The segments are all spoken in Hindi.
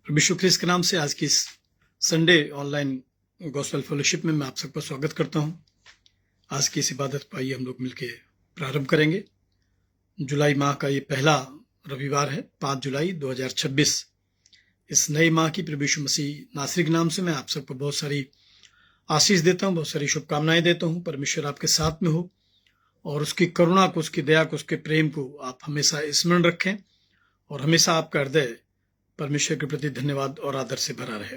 प्रभु यीशु ख्रिस्त के नाम से आज की इस संडे ऑनलाइन गॉस्पेल फेलोशिप में मैं आप सबका स्वागत करता हूं। आज की इस इबादत को आइए हम लोग मिलकर प्रारंभ करेंगे। जुलाई माह का ये पहला रविवार है, 5 जुलाई 2026। इस नए माह की प्रभु यीशु मसीह नासरी के नाम से मैं आप सबको बहुत सारी आशीष देता हूं, बहुत सारी शुभकामनाएं देता हूं। परमेश्वर आपके साथ में हो और उसकी करुणा को, उसकी दया को, उसके प्रेम को आप हमेशा स्मरण रखें और हमेशा आपका हृदय परमेश्वर के प्रति धन्यवाद और आदर से भरा रहे।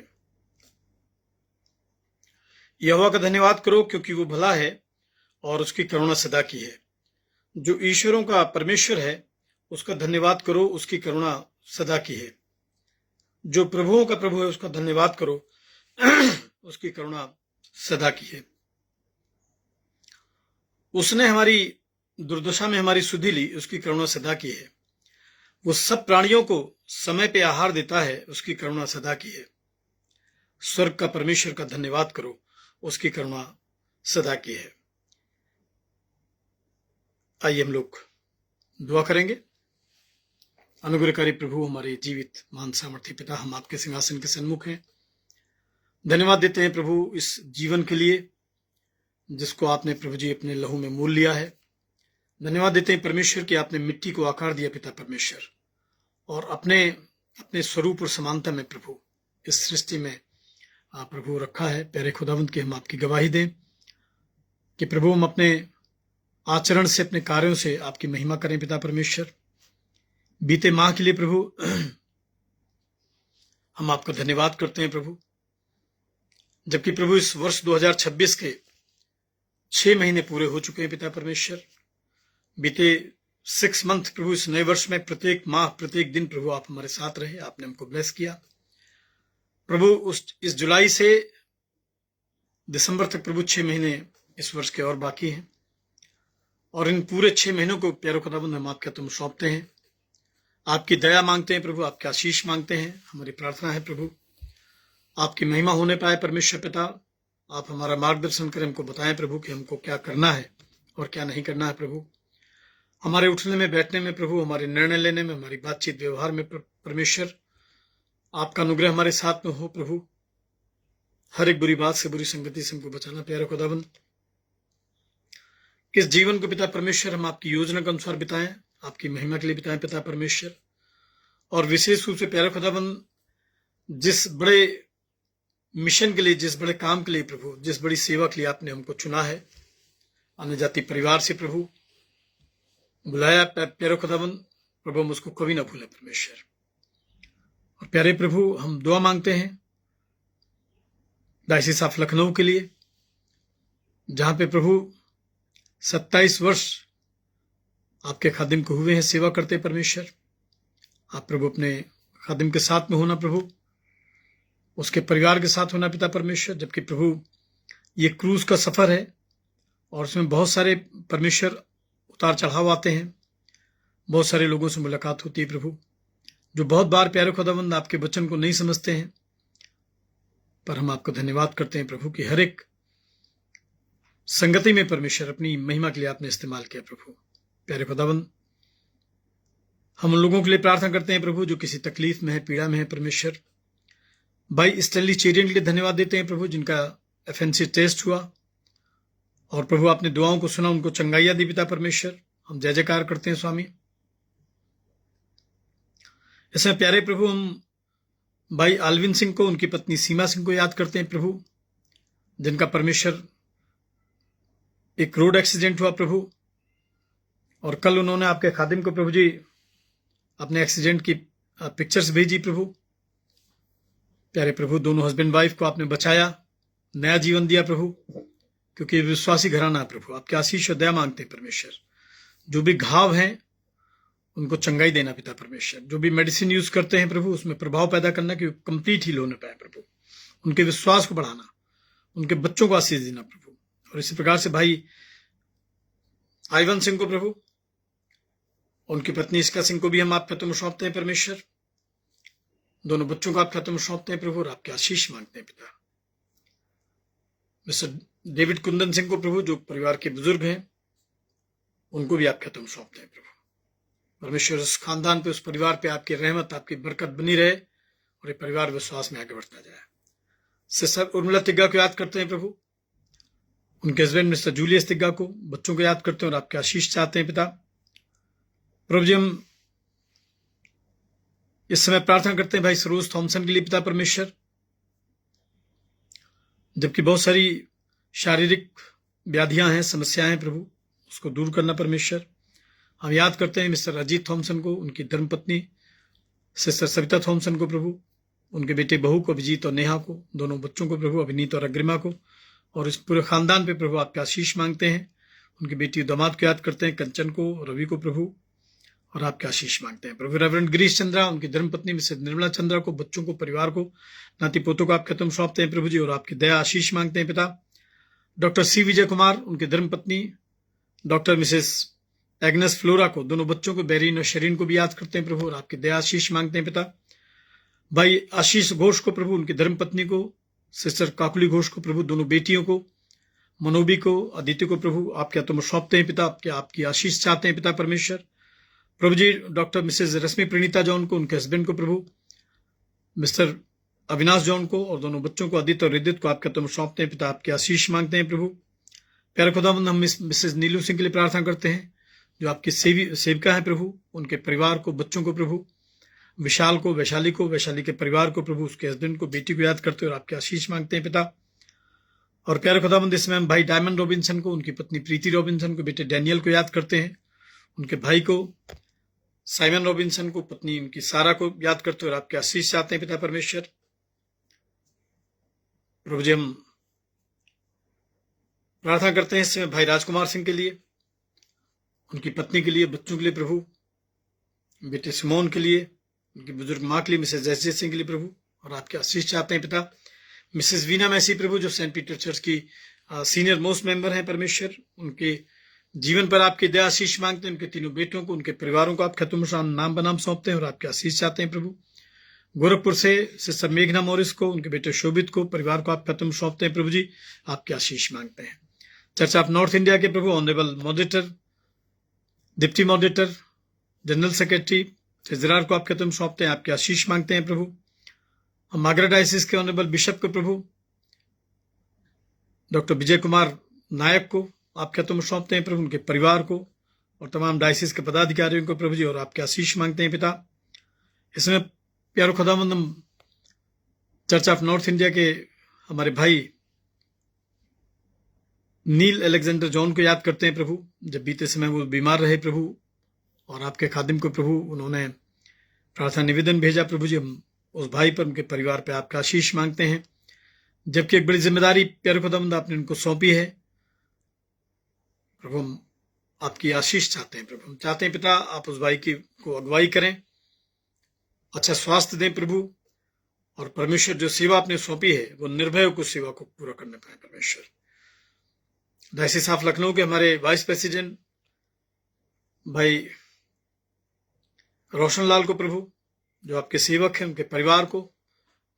यहोवा का धन्यवाद करो क्योंकि वो भला है और उसकी करुणा सदा की है। जो ईश्वरों का परमेश्वर है उसका धन्यवाद करो, उसकी करुणा सदा की है। जो प्रभुओं का प्रभु है उसका धन्यवाद करो, उसकी करुणा सदा की है। उसने हमारी दुर्दशा में हमारी सुधि ली, उसकी करुणा सदा की है। वो सब प्राणियों को समय पे आहार देता है, उसकी करुणा सदा की है। स्वर्ग का परमेश्वर का धन्यवाद करो, उसकी करुणा सदा की है। आइए हम लोग दुआ करेंगे। अनुग्रहकारी प्रभु, हमारे जीवित मान सामर्थ्य पिता, हम आपके सिंहासन के सन्मुख हैं। धन्यवाद देते हैं प्रभु इस जीवन के लिए जिसको आपने प्रभु जी अपने लहू में मोल लिया है। धन्यवाद देते हैं परमेश्वर कि आपने मिट्टी को आकार दिया पिता परमेश्वर, और अपने स्वरूप और समानता में प्रभु इस सृष्टि में प्रभु रखा है। प्यारे खुदावंद की हम आपकी गवाही दें कि प्रभु हम अपने आचरण से, अपने कार्यों से आपकी महिमा करें पिता परमेश्वर। बीते माह के लिए प्रभु हम आपका धन्यवाद करते हैं प्रभु, जबकि प्रभु इस वर्ष 2026 के 6 महीने पूरे हो चुके हैं पिता परमेश्वर। बीते 6 मंथ प्रभु इस नए वर्ष में प्रत्येक माह, प्रत्येक दिन प्रभु आप हमारे साथ रहे, आपने हमको ब्लेस किया प्रभु। इस जुलाई से दिसंबर तक प्रभु 6 महीने इस वर्ष के और बाकी हैं, और इन पूरे 6 महीनों को प्यारे खुदाबंद हम आपके तुम सौंपते हैं। आपकी दया मांगते हैं प्रभु, आपकी आशीष मांगते हैं। हमारी प्रार्थना है प्रभु आपकी महिमा होने पाए परमेश्वर पिता। आप हमारा मार्गदर्शन करें, हमको बताएं प्रभु कि हमको क्या करना है और क्या नहीं करना है प्रभु। हमारे उठने में, बैठने में प्रभु, हमारे निर्णय लेने में, हमारी बातचीत व्यवहार में परमेश्वर आपका अनुग्रह हमारे साथ में हो प्रभु। हर एक बुरी बात से, बुरी संगति से हमको बचाना प्यारे खुदाबंद। किस जीवन को पिता परमेश्वर हम आपकी योजना के अनुसार बिताएं, आपकी महिमा के लिए बिताएं पिता परमेश्वर। और विशेष रूप से प्यारे खुदाबंद, जिस बड़े मिशन के लिए, जिस बड़े काम के लिए प्रभु, जिस बड़ी सेवा के लिए आपने हमको चुना है, अन्य जाति परिवार से प्रभु बुलाया प्यारे खुदाबंद, प्रभु हम उसको कभी ना भूलें परमेश्वर। और प्यारे प्रभु हम दुआ मांगते हैं डायसिस ऑफ लखनऊ के लिए, जहां पे प्रभु 27 वर्ष आपके खादिम को हुए हैं सेवा करते परमेश्वर। आप प्रभु अपने खादिम के साथ में होना प्रभु, उसके परिवार के साथ होना पिता परमेश्वर। जबकि प्रभु ये क्रूज का सफर है और उसमें बहुत सारे परमेश्वर उतार चढ़ाव आते हैं, बहुत सारे लोगों से मुलाकात होती है प्रभु, जो बहुत बार प्यारे खुदावंद आपके वचन को नहीं समझते हैं। पर हम आपका धन्यवाद करते हैं प्रभु कि हर एक संगति में परमेश्वर अपनी महिमा के लिए आपने इस्तेमाल किया प्रभु। प्यारे खुदावंद, हम उन लोगों के लिए प्रार्थना करते हैं प्रभु जो किसी तकलीफ में है, पीड़ा में है परमेश्वर। भाई स्टैनली चेरियन के लिए धन्यवाद देते हैं प्रभु, जिनका FNC टेस्ट हुआ और प्रभु आपने दुआओं को सुना, उनको चंगाइयां दी पिता परमेश्वर। हम जय जयकार करते हैं स्वामी। इसमें प्यारे प्रभु हम भाई आलविन सिंह को, उनकी पत्नी सीमा सिंह को याद करते हैं प्रभु, जिनका परमेश्वर एक रोड एक्सीडेंट हुआ प्रभु, और कल उन्होंने आपके खादिम को प्रभु जी अपने एक्सीडेंट की पिक्चर्स भेजी प्रभु। प्यारे प्रभु दोनों हस्बैंड वाइफ को आपने बचाया, नया जीवन दिया प्रभु, क्योंकि विश्वासी घराना है प्रभु। आपके आशीष और दया मांगते हैं परमेश्वर। जो भी घाव हैं उनको चंगाई देना पिता परमेश्वर। जो भी मेडिसिन यूज करते हैं प्रभु उसमें प्रभाव पैदा करना कि कंप्लीट हील होने पाए प्रभु। उनके विश्वास को बढ़ाना, उनके बच्चों को आशीष देना प्रभु। और इसी प्रकार से भाई आइवन सिंह को प्रभु, उनकी पत्नी इसका सिंह को भी हम आपके तुम सौंपते हैं परमेश्वर। दोनों बच्चों को आपके तुम सौंपते हैं प्रभु और आपके आशीष मांगते हैं पिता। मिस्टर डेविड कुंदन सिंह को प्रभु, जो परिवार के बुजुर्ग हैं, उनको भी आपके तुम सौंपते हैं प्रभु। परमेश्वर उस खानदान पे, उस परिवार पे आपकी रहमत, आपकी बरकत बनी रहे और ये परिवार विश्वास में आगे बढ़ता जाए। सिस्टर उर्मिला तिग्गा को याद करते हैं प्रभु, उनके हस्बैंड मिस्टर जूलियस तिग्गा को, बच्चों को याद करते हैं और आपके आशीष चाहते हैं पिता। प्रभु जी हम इस समय प्रार्थना करते हैं भाई सरोज थॉमसन के लिए पिता परमेश्वर, जबकि बहुत सारी शारीरिक व्याधियां हैं, समस्याएं हैं प्रभु, उसको दूर करना परमेश्वर। हम याद करते हैं मिस्टर अजीत थॉमसन को, उनकी धर्मपत्नी सिस्टर सविता थॉमसन को प्रभु, उनके बेटे बहू को अभिजीत और नेहा को, दोनों बच्चों को प्रभु, अभिनीत और अग्रिमा को, और इस पूरे खानदान पे प्रभु आपके आशीष मांगते हैं। उनकी बेटी दामाद को याद करते हैं, कंचन को, रवि को प्रभु, और आपके आशीष मांगते हैं प्रभु। रेवरेंड गिरीश चंद्रा, उनकी धर्मपत्नी मिसेस निर्मला चंद्रा को, बच्चों को, परिवार को, नाती पोतों को आपके तुम सौंपते हैं प्रभु जी, और आपकी दया आशीष मांगते हैं पिता। डॉक्टर सी विजय कुमार, उनकी धर्मपत्नी डॉक्टर मिसेस एग्नेस फ्लोरा को, दोनों बच्चों को, बेरीन और शरीन को भी याद करते हैं प्रभु, और आपकी दया आशीष मांगते हैं पिता। भाई आशीष घोष को प्रभु, उनकी धर्मपत्नी को, सिस्टर काकुली घोष को प्रभु, दोनों बेटियों को, मनोबी को, अदिति को प्रभु आपके तुम सौंपते हैं पिता, आपकी आशीष चाहते हैं पिता परमेश्वर। प्रभु जी डॉक्टर मिसेस रश्मि प्रणीता जॉन को, उनके हस्बैंड को प्रभु, मिस्टर अविनाश जॉन को, और दोनों बच्चों को, आदित्य और रिदित को आपके तुम सौंपते हैं पिता, आपकी आशीष मांगते हैं प्रभु। प्यारे खुदावंद हम मिसेस नीलू सिंह के लिए प्रार्थना करते हैं, जो आपकी सेविका है प्रभु, उनके परिवार को, बच्चों को प्रभु, विशाल को, वैशाली को, वैशाली के परिवार को प्रभु, उसके हस्बैंड को, बेटी को याद करते हैं और आपके आशीष मांगते हैं पिता। और प्यारे खुदावंद इसमें हम भाई डायमंड रॉबिन्सन को, उनकी पत्नी प्रीति रॉबिन्सन को, बेटे डैनियल को याद करते हैं, उनके भाई को साइमन रॉबिन्सन को, पत्नी उनकी सारा को याद करते हैं और आपके आशीष चाहते हैं पिता परमेश्वर। प्रभु जी हम प्रार्थना करते हैं इसमें भाई राजकुमार सिंह के लिए, उनकी पत्नी के लिए, बच्चों के लिए प्रभु, बेटे सिमोन के लिए, उनकी बुजुर्ग माँ के लिए, मिसेस जयजीत सिंह के लिए प्रभु, और आपके आशीष चाहते हैं पिता। मिसेस वीना मैसी प्रभु, जो सेंट पीटर चर्च की सीनियर मोस्ट मेंबर हैं परमेश्वर, उनके जीवन पर आपकी दया आशीष मांगते हैं। उनके तीनों बेटों को, उनके परिवारों को आप खत्म नाम बनाम सौंपते हैं और आपके आशीष चाहते हैं प्रभु। गोरखपुर से सिस्टर मेघना मॉरिस को, उनके बेटे शोभित को, परिवार को आप खत्म सौंपते हैं प्रभु जी, आपके आशीष मांगते हैं। चर्च ऑफ नॉर्थ इंडिया के प्रभु honourable moderator, deputy moderator, general secretary सेजरार को आप खत्म सौंपते हैं, आपके आशीष मांगते हैं प्रभु। हम मागरा डायसिस के ऑनरेबल बिशप को प्रभु, डॉक्टर विजय कुमार नायक को आप खत्म सौंपते हैं प्रभु, उनके परिवार को और तमाम डायसिस के पदाधिकारियों को प्रभु जी, और आपके आशीष मांगते हैं पिता। इसमें प्यारो खुदावंद हम चर्च ऑफ नॉर्थ इंडिया के हमारे भाई नील अलेक्जेंडर जॉन को याद करते हैं प्रभु, जब बीते समय वो बीमार रहे प्रभु, और आपके खादिम को प्रभु उन्होंने प्रार्थना निवेदन भेजा प्रभु जी, हम उस भाई पर, उनके परिवार पर आपका आशीष मांगते हैं। जबकि एक बड़ी जिम्मेदारी प्यारे खुदावंद आपने उनको सौंपी है प्रभु, हम आपकी आशीष चाहते हैं प्रभु। हम चाहते हैं पिता आप उस भाई को अगुवाई करें, अच्छा स्वास्थ्य दें प्रभु, और परमेश्वर जो सेवा आपने सौंपी है वो निर्भय को सेवा को पूरा करने पाए परमेश्वर। डायसिस ऑफ लखनऊ के हमारे वाइस प्रेसिडेंट भाई रोशन लाल को प्रभु, जो आपके सेवक हैं, उनके परिवार को,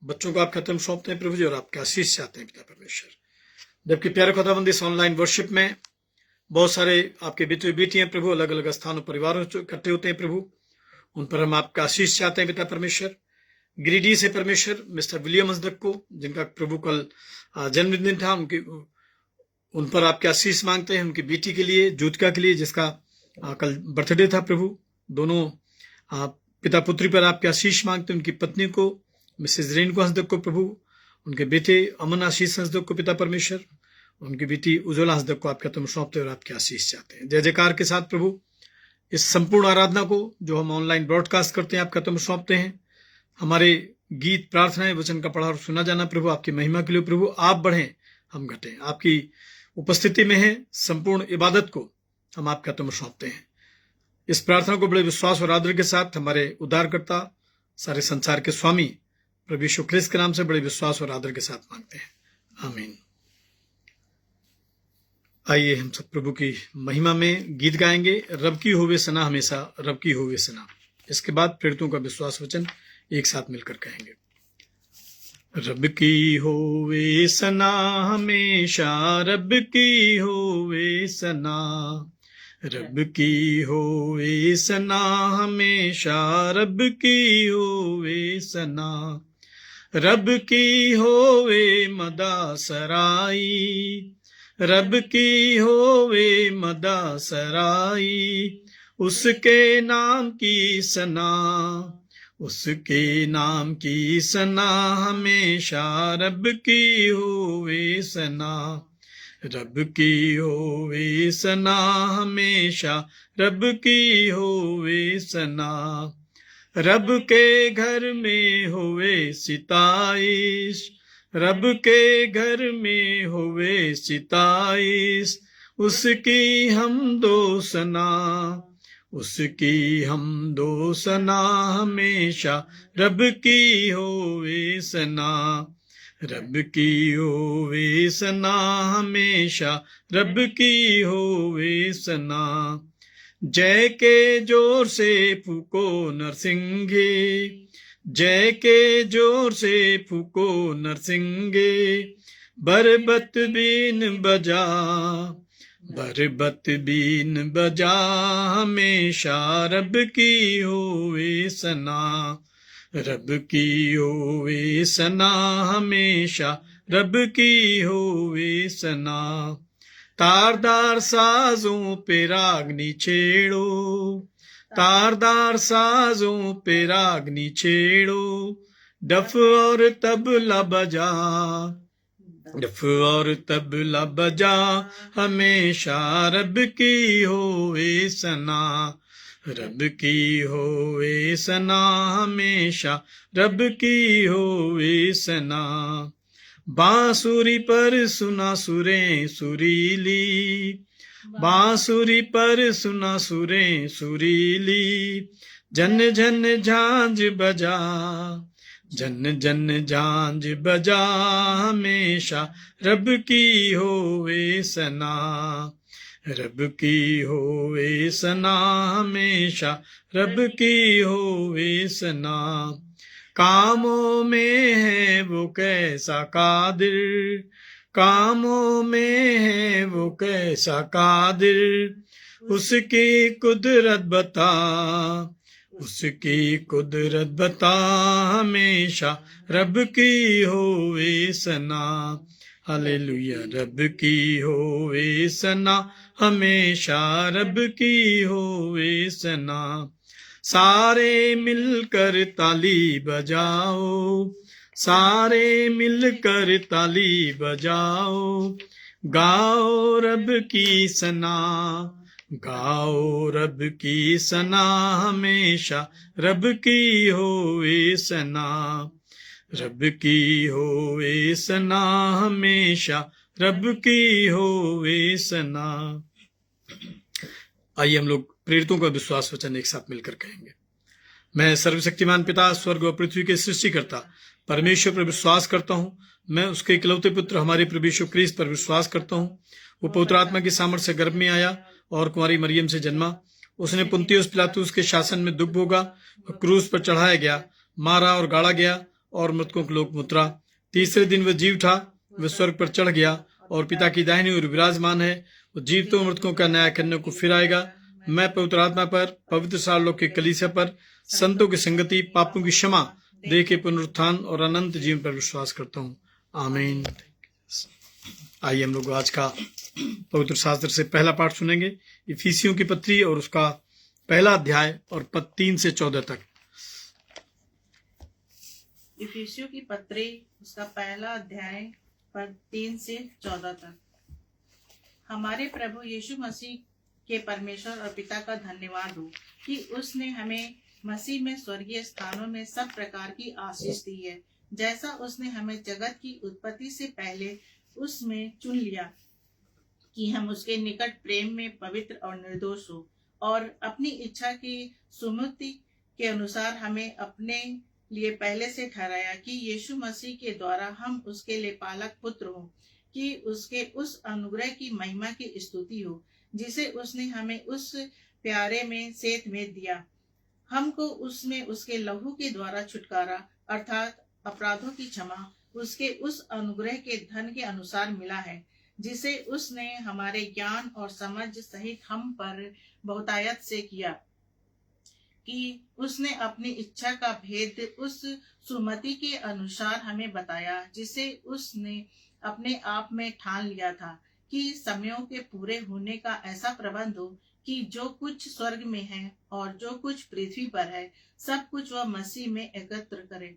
बच्चों को आप खत्म सौंपते हैं प्रभु जी, और आपके आशीष चाहते हैं पिता परमेश्वर। जबकि प्यारे खुदावंद इस ऑनलाइन वर्शिप में बहुत सारे आपके बेटे बेटियां प्रभु, अलग अलग स्थानों परिवारों से इकट्ठे होते हैं प्रभु, उन पर हम आपका आशीष चाहते हैं पिता परमेश्वर। गिरिडीह से परमेश्वर मिस्टर विलियम हंसदक को, जिनका प्रभु कल जन्मदिन था, उन पर आपके आशीष मांगते हैं। उनकी बेटी के लिए, ज्योतिका के लिए, जिसका कल बर्थडे था प्रभु, दोनों पिता पुत्री पर आपके आशीष मांगते हैं। उनकी पत्नी को मिसेज रेणुका हंसदक को प्रभु, उनके बेटे अमन आशीष हंसदक को पिता परमेश्वर, उनकी बेटी उज्ज्वला हंसदक को आपके तुम सौंपते और आपके आशीष चाहते हैं। जय जयकार के साथ प्रभु इस संपूर्ण आराधना को जो हम ऑनलाइन ब्रॉडकास्ट करते हैं आपका तुम सौंपते हैं। हमारे गीत, प्रार्थनाएं, वचन का पढ़ा और सुना जाना प्रभु आपकी महिमा के लिए प्रभु, आप बढ़ें हम घटें, आपकी उपस्थिति में है संपूर्ण इबादत को हम आपका तुम सौंपते हैं। इस प्रार्थना को बड़े विश्वास और आदर के साथ हमारे उद्धारकर्ता, सारे संसार के स्वामी प्रभु यीशु ख्रिस्त के नाम से बड़े विश्वास और आदर के साथ मांगते हैं, आमीन। आइए हम सब प्रभु की महिमा में गीत गाएंगे, रब की होवे सना हमेशा, रब की होवे सना। इसके बाद प्रेरितों का विश्वास वचन एक साथ मिलकर कहेंगे। रब की होवे सना हमेशा, रब की होवे सना, रब की होवे सना हमेशा, रब की होवे सना। रब की होवे मदा सराई, रब की होवे मदा सराई, उसके नाम की सना, उसके नाम की सना हमेशा, रब की होवे सना, रब की होवे सना हमेशा, रब की होवे सना। रब के घर में होवे सिताइश, रब के घर में होवे सिताइश, उसकी हमदो सना, उसकी हमदो सना हमेशा, रब की होवे सना, रब की होवे सना हमेशा, रब की होवे सना। जय के जोर से फूको नरसिंगे, जय के जोर से फूको नरसिंगे, बरबत बीन बजा, बरबत बीन बजा हमेशा, रब की होवे सना, रब की होवे सना हमेशा, रब की होवे सना। तारदार साजों पे रागनी छेड़ो, तारदार साजों पे रागनी छेड़ो, डफ और तबला बजा, डफ और तबला बजा हमेशा, रब की होवे सना, रब की होवे सना हमेशा, रब की होवे सना। बांसुरी पर सुना सुरें सुरीली, बांसुरी पर सुना सुरें सुरीली, जन जन झांझ बजा, जन जन झांझ बजा हमेशा, रब की होवे सना, रब की होवे सना हमेशा, रब की होवे सना। कामों में है वो कैसा कादिर, कामों में है वो कैसा कादिर, उसकी कुदरत बता, उसकी कुदरत बता हमेशा, रब की होवे सना, हालेलुया, रब की होवे सना हमेशा, रब की होवे सना। सारे मिलकर ताली बजाओ, सारे मिलकर ताली बजाओ, गाओ रब की सना, गाओ रब की सना हमेशा, रब की होवे सना, रब की होवे सना हमेशा, रब की होवे सना। आइए हम लोग प्रेरितों का विश्वास वचन एक साथ मिलकर कहेंगे। मैं सर्वशक्तिमान पिता, स्वर्ग और पृथ्वी के सृष्टिकर्ता परमेश्वर पर विश्वास करता हूँ। मैं उसके इकलौते पुत्र हमारे प्रभु यीशु क्रिस्त पर विश्वास करता हूँ। वो पवित्र आत्मा की सामर्थ्य से गर्भ में आया और कुंवारी मरियम से जन्मा। उसने पुन्तियुस पिलातुस के शासन में दुख भोगा, क्रूस पर चढ़ाया गया, मारा और गाड़ा गया और मृतकों के लोक में उतरा। तीसरे दिन वह जी उठा, वह स्वर्ग पर चढ़ गया और पिता की दाहिनी ओर विराजमान है। वो जीवितों और मृतकों का न्याय करने को फिर आएगा। मैं पवित्र आत्मा पर, पवित्र सारे लोग के कलीसिया पर, संतों की संगति, पापों की क्षमा, देह के पुनरुत्थान और अनंत जीवन पर विश्वास करता हूँ। आमीन। आइए हम लोग आज का पवित्र शास्त्र से पहला पाठ सुनेंगे, इफिसियों की पत्री और उसका पहला अध्याय और पद 3 से 14 तक। इफिसियों की पत्री उसका पहला अध्याय पद 3 से 14 तक। हमारे प्रभु यीशु मसीह के परमेश्वर और पिता का धन्यवाद हो कि उसने हमें मसीह में स्वर्गीय स्थानों में सब प्रकार की आशीष दी है, जैसा उसने हमें जगत की उत्पत्ति से पहले उसमें चुन लिया कि हम उसके निकट प्रेम में पवित्र और निर्दोष हो, और अपनी इच्छा की सुमति के अनुसार हमें अपने लिए पहले से ठहराया कि यीशु मसीह के द्वारा हम उसके लिए पालक पुत्र हो, कि उसके उस अनुग्रह की महिमा की स्तुति हो जिसे उसने हमें उस प्यारे में सेत में दिया। हमको उसमें उसके लहू के द्वारा छुटकारा अर्थात अपराधों की क्षमा उसके उस अनुग्रह के धन के अनुसार मिला है, जिसे उसने हमारे ज्ञान और समझ सहित हम पर बहुतायत से किया, कि उसने अपनी इच्छा का भेद उस सुमति के अनुसार हमें बताया, जिसे उसने अपने आप में ठान लिया था कि समयों के पूरे होने का ऐसा प्रबंध हो कि जो कुछ स्वर्ग में है और जो कुछ पृथ्वी पर है, सब कुछ वह मसीह में एकत्र करे।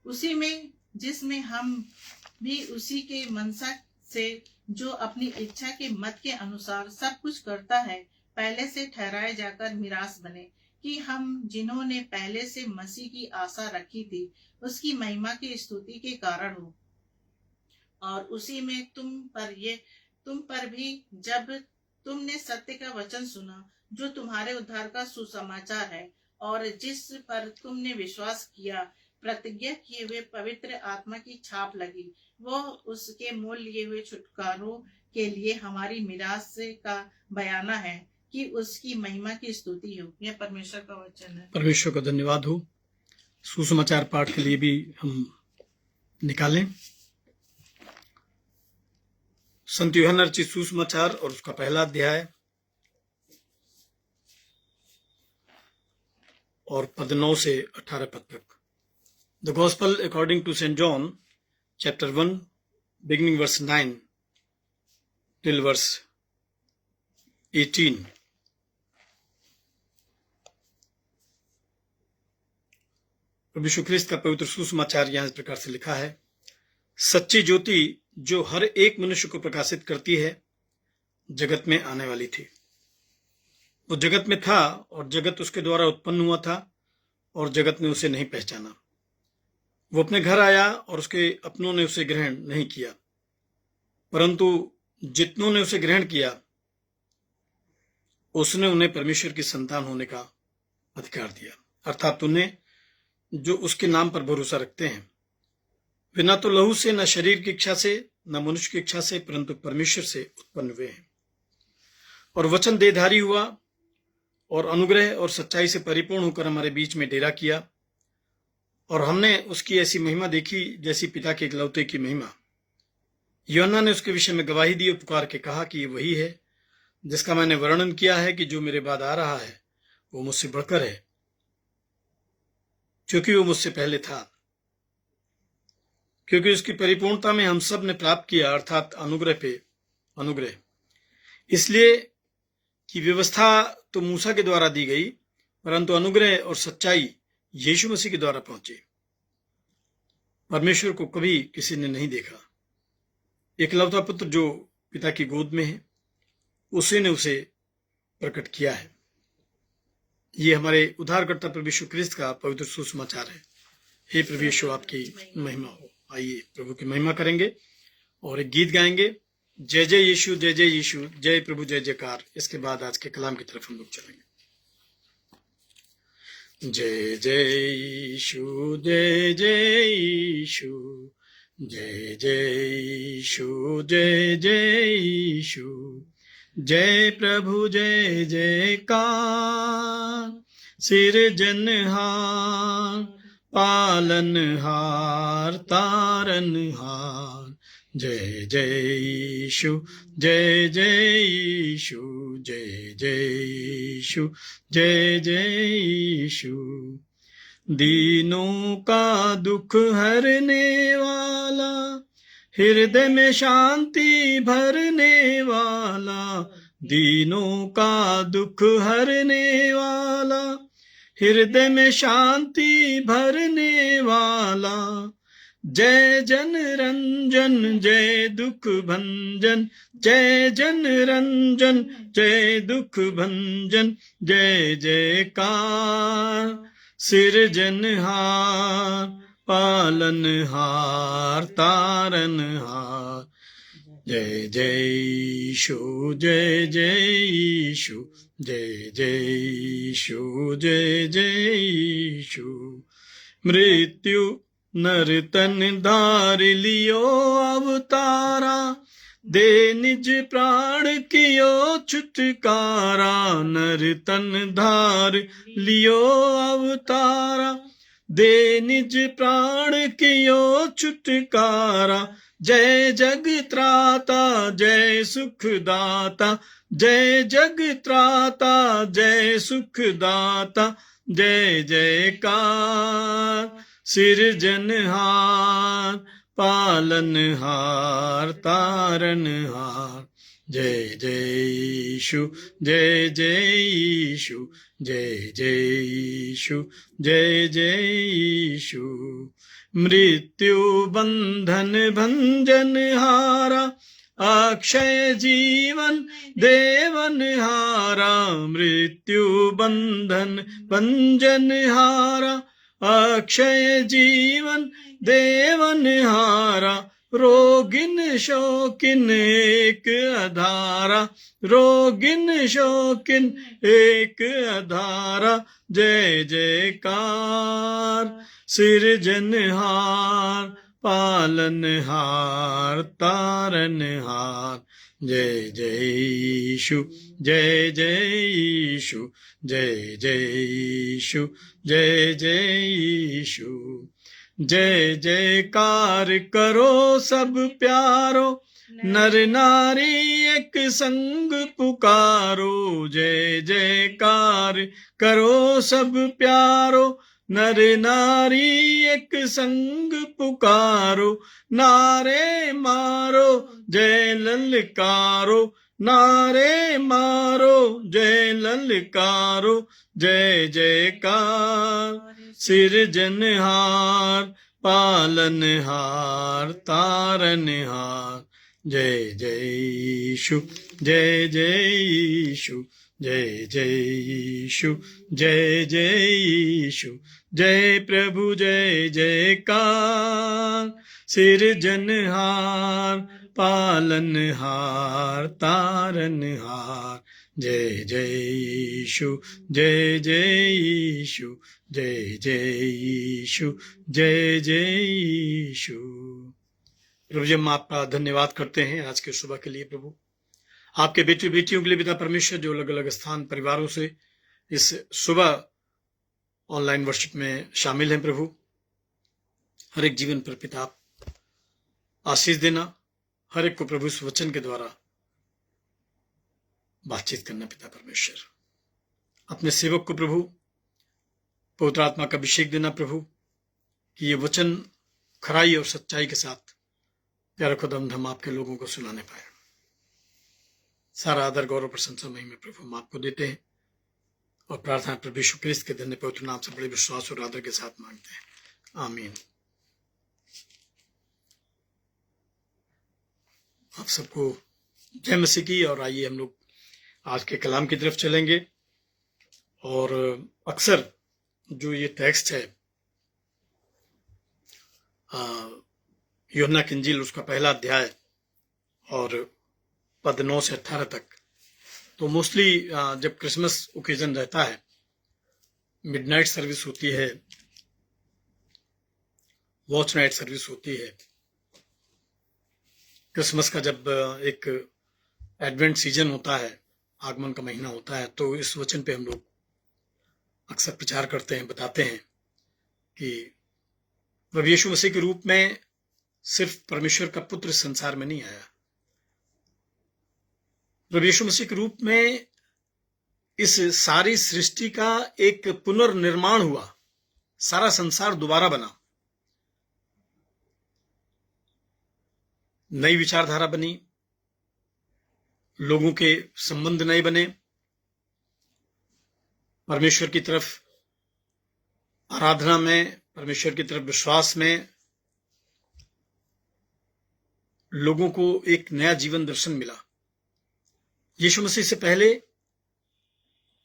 उसी में, जिसमें हम भी उसी के मनसा से, जो अपनी इच्छा के मत के अनुसार सब कुछ करता है, पहले से ठहराए जाकर मिरास बने, कि हम जिन्होंने पहले से मसीह की आशा रखी थी, उसकी महिमा की स्तुति के कारण हो। और उसी में तुम पर भी, जब तुमने सत्य का वचन सुना, जो तुम्हारे उद्धार का सुसमाचार है, और जिस पर तुमने विश्वास किया, प्रतिज्ञा किए हुए पवित्र आत्मा की छाप लगी, वो उसके मोल लिए हुए छुटकारों के लिए हमारी मिरास का बयाना है, कि उसकी महिमा की स्तुति हो। यह परमेश्वर का वचन है। परमेश्वर का धन्यवाद हो। सुसमाचार पाठ के लिए भी हम निकालें संत यूहन्ना रचित सुसमाचार और उसका पहला अध्याय और पद 9 से 18 पद तक। The gospel according to saint John chapter 1 beginning verse 9 till verse 18। प्रभु यीशु ख्रिस्त का पवित्र सुसमाचार यहाँ इस प्रकार से लिखा है। सच्ची ज्योति जो हर एक मनुष्य को प्रकाशित करती है, जगत में आने वाली थी। वो जगत में था और जगत उसके द्वारा उत्पन्न हुआ था और जगत ने उसे नहीं पहचाना। वो अपने घर आया और उसके अपनों ने उसे ग्रहण नहीं किया, परंतु जितनों ने उसे ग्रहण किया, उसने उन्हें परमेश्वर की संतान होने का अधिकार दिया, अर्थात उन्हें जो उसके नाम पर भरोसा रखते हैं। वे न तो लहू से, न शरीर की इच्छा से, न मनुष्य की इच्छा से, परंतु परमेश्वर से उत्पन्न हुए हैं। और वचन देहधारी हुआ और अनुग्रह और सच्चाई से परिपूर्ण होकर हमारे बीच में डेरा किया, और हमने उसकी ऐसी महिमा देखी जैसी पिता के इकलौते की महिमा। यूहन्ना ने उसके विषय में गवाही दी और पुकार के कहा कि ये वही है जिसका मैंने वर्णन किया है कि जो मेरे बाद आ रहा है वो मुझसे बढ़कर है, क्योंकि वो मुझसे पहले था। क्योंकि उसकी परिपूर्णता में हम सब ने प्राप्त किया, अर्थात अनुग्रह पे अनुग्रह। इसलिए कि व्यवस्था तो मूसा के द्वारा दी गई, परंतु अनुग्रह और सच्चाई यीशु मसीह के द्वारा पहुंची। परमेश्वर को कभी किसी ने नहीं देखा। एकलौता पुत्र जो पिता की गोद में है, उसी ने उसे प्रकट किया है। ये हमारे उद्धारकर्ता प्रभु यीशु ख्रिस्त का पवित्र सुसमाचार है। हे प्रभु यीशु, आपकी महिमा हो। आइए प्रभु की महिमा करेंगे और एक गीत गाएंगे, जय जय यीशु, जय जय यीशु, जय प्रभु, जय जयकार। इसके बाद आज के कलाम की तरफ हम लोग चलेंगे। जय जय यीशु, जय जय यीशु, जय जय यीशु, जय जय यीशु, जय प्रभु, जय जयकार। सिरजनहार, पालनहार, तारनहार, जय जय यीशु, जय जय यीशु, जय जय यीशु, जय जय यीशु। दीनों का दुख हरने वाला, हृदय में शांति भरने वाला, दीनों का दुख हरने वाला, हृदय में शांति भरने वाला। जय जन रंजन, जय दुख भंजन, जय जन रंजन, जय दुख भंजन, जय जयकार। सिरजनहार, पालनहार, तारनहार, जय जय यीशु, जय जय यीशु, जय जय यीशु, जय जय यीशु। मृत्यु नर्तन धार लियो अवतारा, दे निज प्राण कियो छुटकारा। नर्तन धार लियो अवतारा, दे निज प्राण कियो छुटकारा। जय जग त्राता, जय सुखदाता, जय जग त्राता, जय सुखदाता, जय जयकार सिरजनहार पालनहार तारनहार जय जय यीशु जय जय यीशु जय जय यीशु जय जय यीशु मृत्यु बंधन भंजन हारा अक्षय जीवन देवन हारा मृत्यु बंधन भंजन हारा अक्षय जीवन देवन हारा रोगिन शोकिन एक अधारा रोगिन शोकिन एक अधारा जय जयकार सिरजनहार पालनहार तारनहार जय जय यीशु जय जय यीशु जय जय यीशु जय जय यीशु जय जयकार करो सब प्यारो नर नारी एक संग पुकारो जय जयकार करो सब प्यारो नर नारी एक संग पुकारो नारे मारो जय ललकारो नारे मारो जय ललकारो जय जयकार सिरजनहार पालनहार तारनहार जय जय यीशु जय जय यीशु जय जय यीशु जय जय यीशु जय प्रभु जय जयकार सिरजनहार पालनहार तारनहार जय जय यीशु जय जय यीशु जय जय यीशु जय जय यीशु। प्रभु जी हम आपका धन्यवाद करते हैं आज के सुबह के लिए। प्रभु आपके बेटे बेटियों के लिए पिता परमेश्वर जो अलग अलग स्थान परिवारों से इस सुबह ऑनलाइन वर्शिप में शामिल हैं, प्रभु हर एक जीवन पर पिता आप आशीष देना, हर एक को प्रभु इस वचन के द्वारा बातचीत करना। पिता परमेश्वर अपने सेवक को प्रभु पवित्र आत्मा का अभिषेक देना प्रभु कि ये वचन खराई और सच्चाई के साथ प्यारे खुदावंद हम आपके लोगों को सुनाने पाए। सारा आदर गौरव प्रशंसा महिमा प्रभु हम आपको देते हैं और प्रार्थना प्रभु यीशु क्रिस्त के धन्य पवित्र नाम से बड़े विश्वास और आदर के साथ मांगते हैं, आमीन। आप सबको जय मसीह की। और आइए हम लोग आज के कलाम की तरफ चलेंगे। और अक्सर जो ये टेक्स्ट है यूहन्ना की इंजील उसका पहला अध्याय और पद 9 से 18 तक, तो मोस्टली जब क्रिसमस ओकेजन रहता है, मिडनाइट सर्विस होती है, वॉच नाइट सर्विस होती है, क्रिसमस का जब एक एडवेंट सीजन होता है, आगमन का महीना होता है, तो इस वचन पे हम लोग अक्सर प्रचार करते हैं, बताते हैं कि प्रभु यीशु मसीह के रूप में सिर्फ परमेश्वर का पुत्र संसार में नहीं आया, प्रभु यीशु मसीह के रूप में इस सारी सृष्टि का एक पुनर्निर्माण हुआ, सारा संसार दोबारा बना, नई विचारधारा बनी, लोगों के संबंध नए बने, परमेश्वर की तरफ आराधना में, परमेश्वर की तरफ विश्वास में लोगों को एक नया जीवन दर्शन मिला। यीशु मसीह से पहले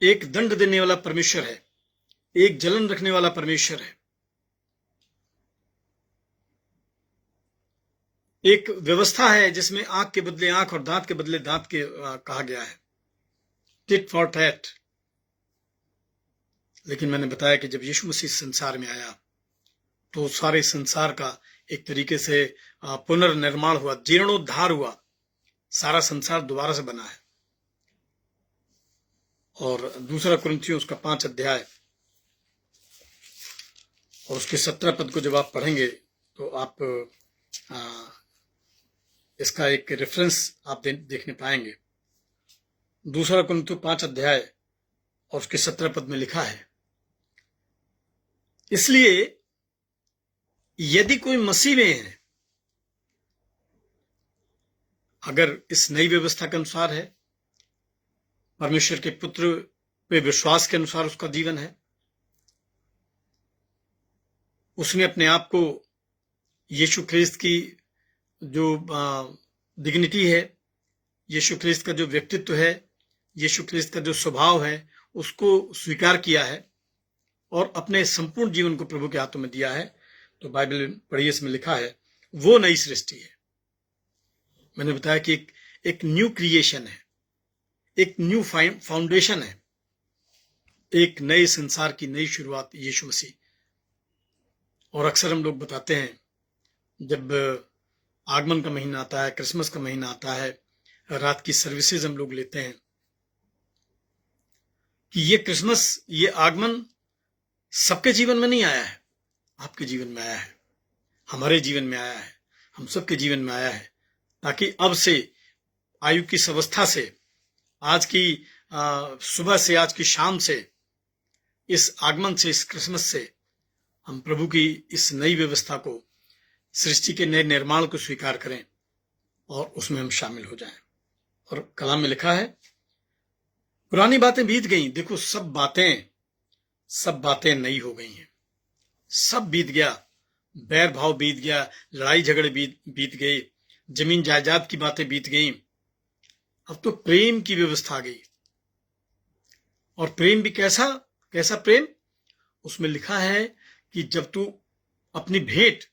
एक दंड देने वाला परमेश्वर है, एक जलन रखने वाला परमेश्वर है, एक व्यवस्था है जिसमें आंख के बदले आंख और दांत के बदले दांत के कहा गया है, टिट फॉर टैट। लेकिन मैंने बताया कि जब यीशु मसीह संसार में आया तो सारे संसार का एक तरीके से पुनर्निर्माण हुआ, जीर्णोद्धार हुआ, सारा संसार दोबारा से बना है। और दूसरा कुरिन्थियों उसका 5 अध्याय और उसके 17 पद को जब आप पढ़ेंगे तो आप इसका एक रेफरेंस आप देखने पाएंगे। दूसरा कुरिन्थियों 5 अध्याय और उसके 17 पद में लिखा है, इसलिए यदि कोई मसीह में है, अगर इस नई व्यवस्था के अनुसार है, परमेश्वर के पुत्र पे विश्वास के अनुसार उसका जीवन है, उसने अपने आप को यीशु ख्रिस्त की जो डिग्निटी है, यीशु ख्रिस्त का जो व्यक्तित्व है, यीशु ख्रिस्त का जो स्वभाव है, उसको स्वीकार किया है और अपने संपूर्ण जीवन को प्रभु के हाथों में दिया है, तो बाइबल पढ़िए, इसमें लिखा है वो नई सृष्टि है। मैंने बताया कि एक न्यू क्रिएशन है, एक न्यू फाउंडेशन है, एक नए संसार की नई शुरुआत यीशु मसीह। और अक्सर हम लोग बताते हैं, जब आगमन का महीना आता है, क्रिसमस का महीना आता है, रात की सर्विसेज हम लोग लेते हैं, कि ये क्रिसमस, ये आगमन सबके जीवन में नहीं आया है, आपके जीवन में आया है, हमारे जीवन में आया है, हम सबके जीवन में आया है, ताकि अब से आयु की अवस्था से, आज की सुबह से, आज की शाम से, इस आगमन से, इस क्रिसमस से हम प्रभु की इस नई व्यवस्था को, सृष्टि के नए निर्माण को स्वीकार करें और उसमें हम शामिल हो जाएं। और कलाम में लिखा है, पुरानी बातें बीत गई, देखो सब बातें नई हो गई हैं। सब बीत गया, बैर भाव बीत गया, लड़ाई झगड़े बीत गए, जमीन जायदाद की बातें बीत गई, अब तो प्रेम की व्यवस्था आ गई। और प्रेम भी कैसा प्रेम? उसमें लिखा है कि जब तू अपनी भेंट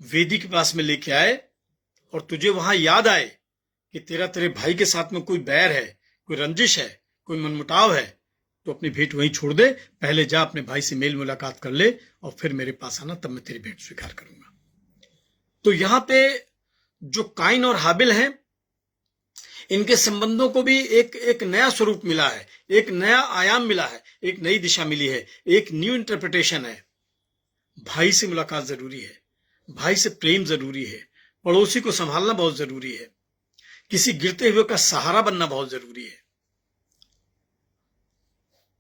वेदी के पास में लेके आए और तुझे वहां याद आए कि तेरे भाई के साथ में कोई बैर है, कोई रंजिश है, कोई मनमुटाव है, तो अपनी भेंट वहीं छोड़ दे, पहले जा अपने भाई से मेल मुलाकात कर ले और फिर मेरे पास आना, तब मैं तेरी भेंट स्वीकार करूंगा। तो यहां पे जो काइन और हाबिल हैं, इनके संबंधों को भी एक नया स्वरूप मिला है, एक नया आयाम मिला है, एक नई दिशा मिली है, एक न्यू इंटरप्रिटेशन है। भाई से मुलाकात जरूरी है, भाई से प्रेम जरूरी है, पड़ोसी को संभालना बहुत जरूरी है, किसी गिरते हुए का सहारा बनना बहुत जरूरी है।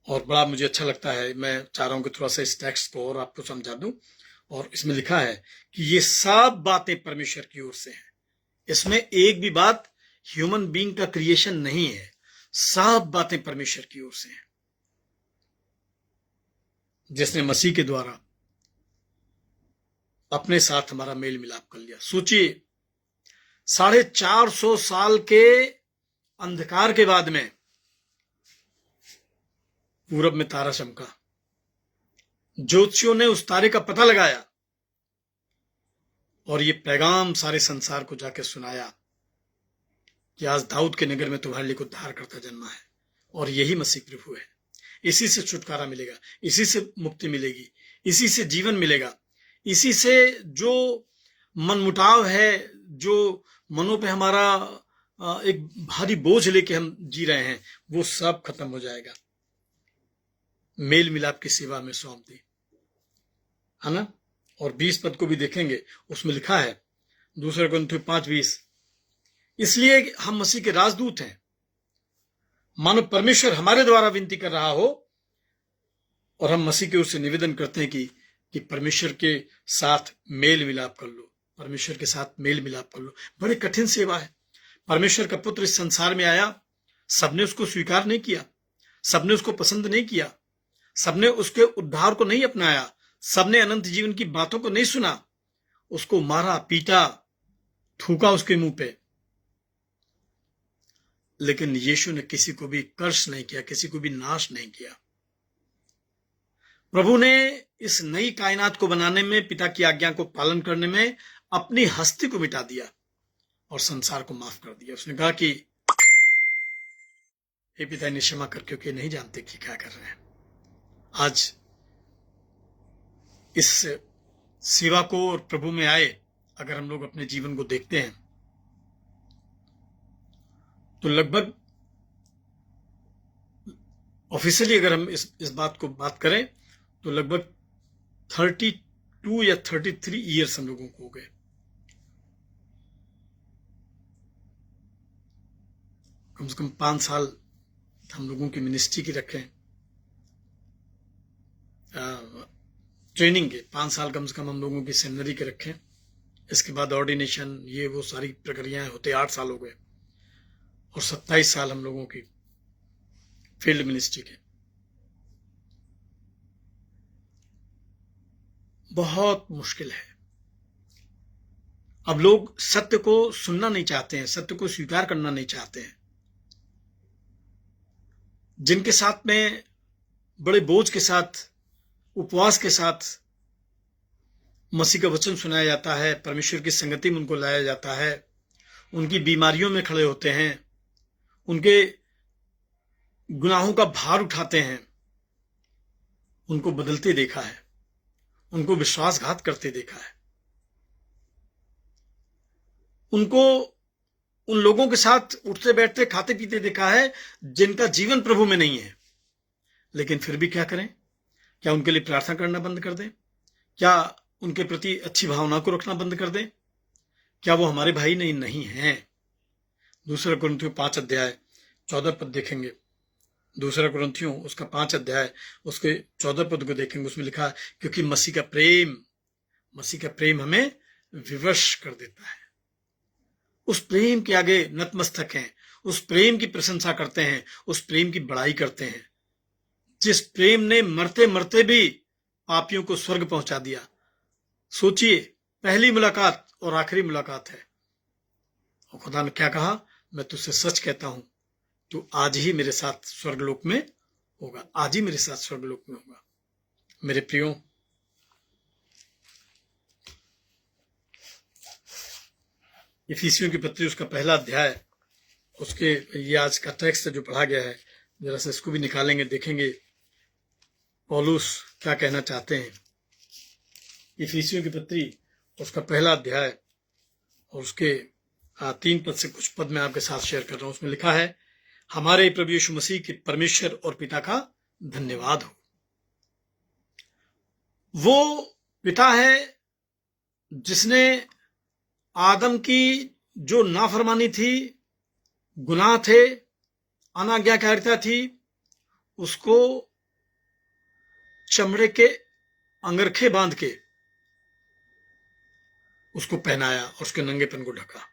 और बड़ा मुझे अच्छा लगता है, मैं चाह रहा हूं कि थोड़ा सा इस टेक्स्ट को और आपको समझा दूं। और इसमें लिखा है कि ये सब बातें परमेश्वर की ओर से हैं। इसमें एक भी बात ह्यूमन बीइंग का क्रिएशन नहीं है, सब बातें परमेश्वर की ओर से हैं, जिसने मसीह के द्वारा अपने साथ हमारा मेल मिलाप कर लिया। सोचिए, 450 साल के अंधकार के बाद में पूरब में तारा चमका, ज्योतिषियों ने उस तारे का पता लगाया और ये पैगाम सारे संसार को जाकर सुनाया कि आज दाऊद के नगर में तुम्हारे लिए उद्धार करता जन्मा है, और यही मसीह प्रभु है। इसी से छुटकारा मिलेगा, इसी से मुक्ति मिलेगी, इसी से जीवन मिलेगा, इसी से जो मनमुटाव है, जो मनों पे हमारा एक भारी बोझ लेके हम जी रहे हैं, वो सब खत्म हो जाएगा। मेल मिलाप की सेवा में सौंप दी, है ना। और 20 पद को भी देखेंगे, उसमें लिखा है 2 कुरिन्थियों 5:20, इसलिए हम मसीह के राजदूत हैं, मानो परमेश्वर हमारे द्वारा विनती कर रहा हो, और हम मसीह की ओर से निवेदन करते हैं कि परमेश्वर के साथ मेल मिलाप कर लो, परमेश्वर के साथ मेल मिलाप कर लो। बड़ी कठिन सेवा है। परमेश्वर का पुत्र इस संसार में आया, सबने उसको स्वीकार नहीं किया, सबने उसको पसंद नहीं किया, सबने उसके उद्धार को नहीं अपनाया, सबने अनंत जीवन की बातों को नहीं सुना, उसको मारा, पीटा, थूका उसके मुंह पे, लेकिन यीशु ने किसी को भी कर्ष नहीं किया, किसी को भी नाश नहीं किया। प्रभु ने इस नई कायनात को बनाने में, पिता की आज्ञा को पालन करने में अपनी हस्ती को मिटा दिया और संसार को माफ कर दिया। उसने कहा कि हे पिता, इन्हें क्षमा कर, क्योंकि नहीं जानते कि क्या कर रहे हैं। आज इस सेवा को और प्रभु में आए अगर हम लोग अपने जीवन को देखते हैं, तो लगभग ऑफिशियली अगर हम इस बात को बात करें तो लगभग 32 या 33 ईयर्स हम लोगों को हो गए। कम से कम 5 साल हम लोगों की मिनिस्ट्री की रखें, ट्रेनिंग के 5 साल कम से कम हम लोगों की सेमिनरी के रखें। इसके बाद ऑर्डिनेशन, ये वो सारी प्रक्रियाएं होते 8 साल हो गए, और 27 साल हम लोगों की फील्ड मिनिस्ट्री के। बहुत मुश्किल है। अब लोग सत्य को सुनना नहीं चाहते हैं, सत्य को स्वीकार करना नहीं चाहते हैं। जिनके साथ में बड़े बोझ के साथ, उपवास के साथ मसीह का वचन सुनाया जाता है, परमेश्वर की संगति में उनको लाया जाता है, उनकी बीमारियों में खड़े होते हैं, उनके गुनाहों का भार उठाते हैं, उनको बदलते देखा है, उनको विश्वासघात करते देखा है, उनको उन लोगों के साथ उठते बैठते खाते पीते देखा है जिनका जीवन प्रभु में नहीं है। लेकिन फिर भी क्या करें? क्या उनके लिए प्रार्थना करना बंद कर दें? क्या उनके प्रति अच्छी भावना को रखना बंद कर दें? क्या वो हमारे भाई नहीं हैं? दूसरा कुरिन्थियों 5 अध्याय 14 पद देखेंगे। दूसरा कुरिन्थियों उसका 5 अध्याय उसके 14 पद को देखेंगे। उसमें लिखा है, क्योंकि मसीह का प्रेम हमें विवश कर देता है। उस प्रेम के आगे नतमस्तक हैं, उस प्रेम की प्रशंसा करते हैं, उस प्रेम की बड़ाई करते हैं, जिस प्रेम ने मरते मरते भी पापियों को स्वर्ग पहुंचा दिया। सोचिए, पहली मुलाकात और आखिरी मुलाकात है। और खुदा ने क्या कहा? मैं तुझसे सच कहता हूं, तू आज ही मेरे साथ स्वर्गलोक में होगा, आज ही मेरे साथ स्वर्गलोक में होगा। मेरे प्रियो, इफिसियों की पत्री उसका पहला अध्याय, उसके ये आज का टेक्स्ट जो पढ़ा गया है, जरा से इसको भी निकालेंगे, देखेंगे पौलुस क्या कहना चाहते हैं। इफिसियों की पत्री उसका पहला अध्याय और उसके 3 पद से कुछ पद मैं आपके साथ शेयर कर रहा हूं। उसमें लिखा है, हमारे प्रभु यीशु मसीह के परमेश्वर और पिता का धन्यवाद हो। वो पिता है जिसने आदम की जो नाफरमानी थी, गुनाह थे, अनाज्ञाकारिता थी, उसको चमड़े के अंगरखे बांध के उसको पहनाया और उसके नंगेपन को ढका।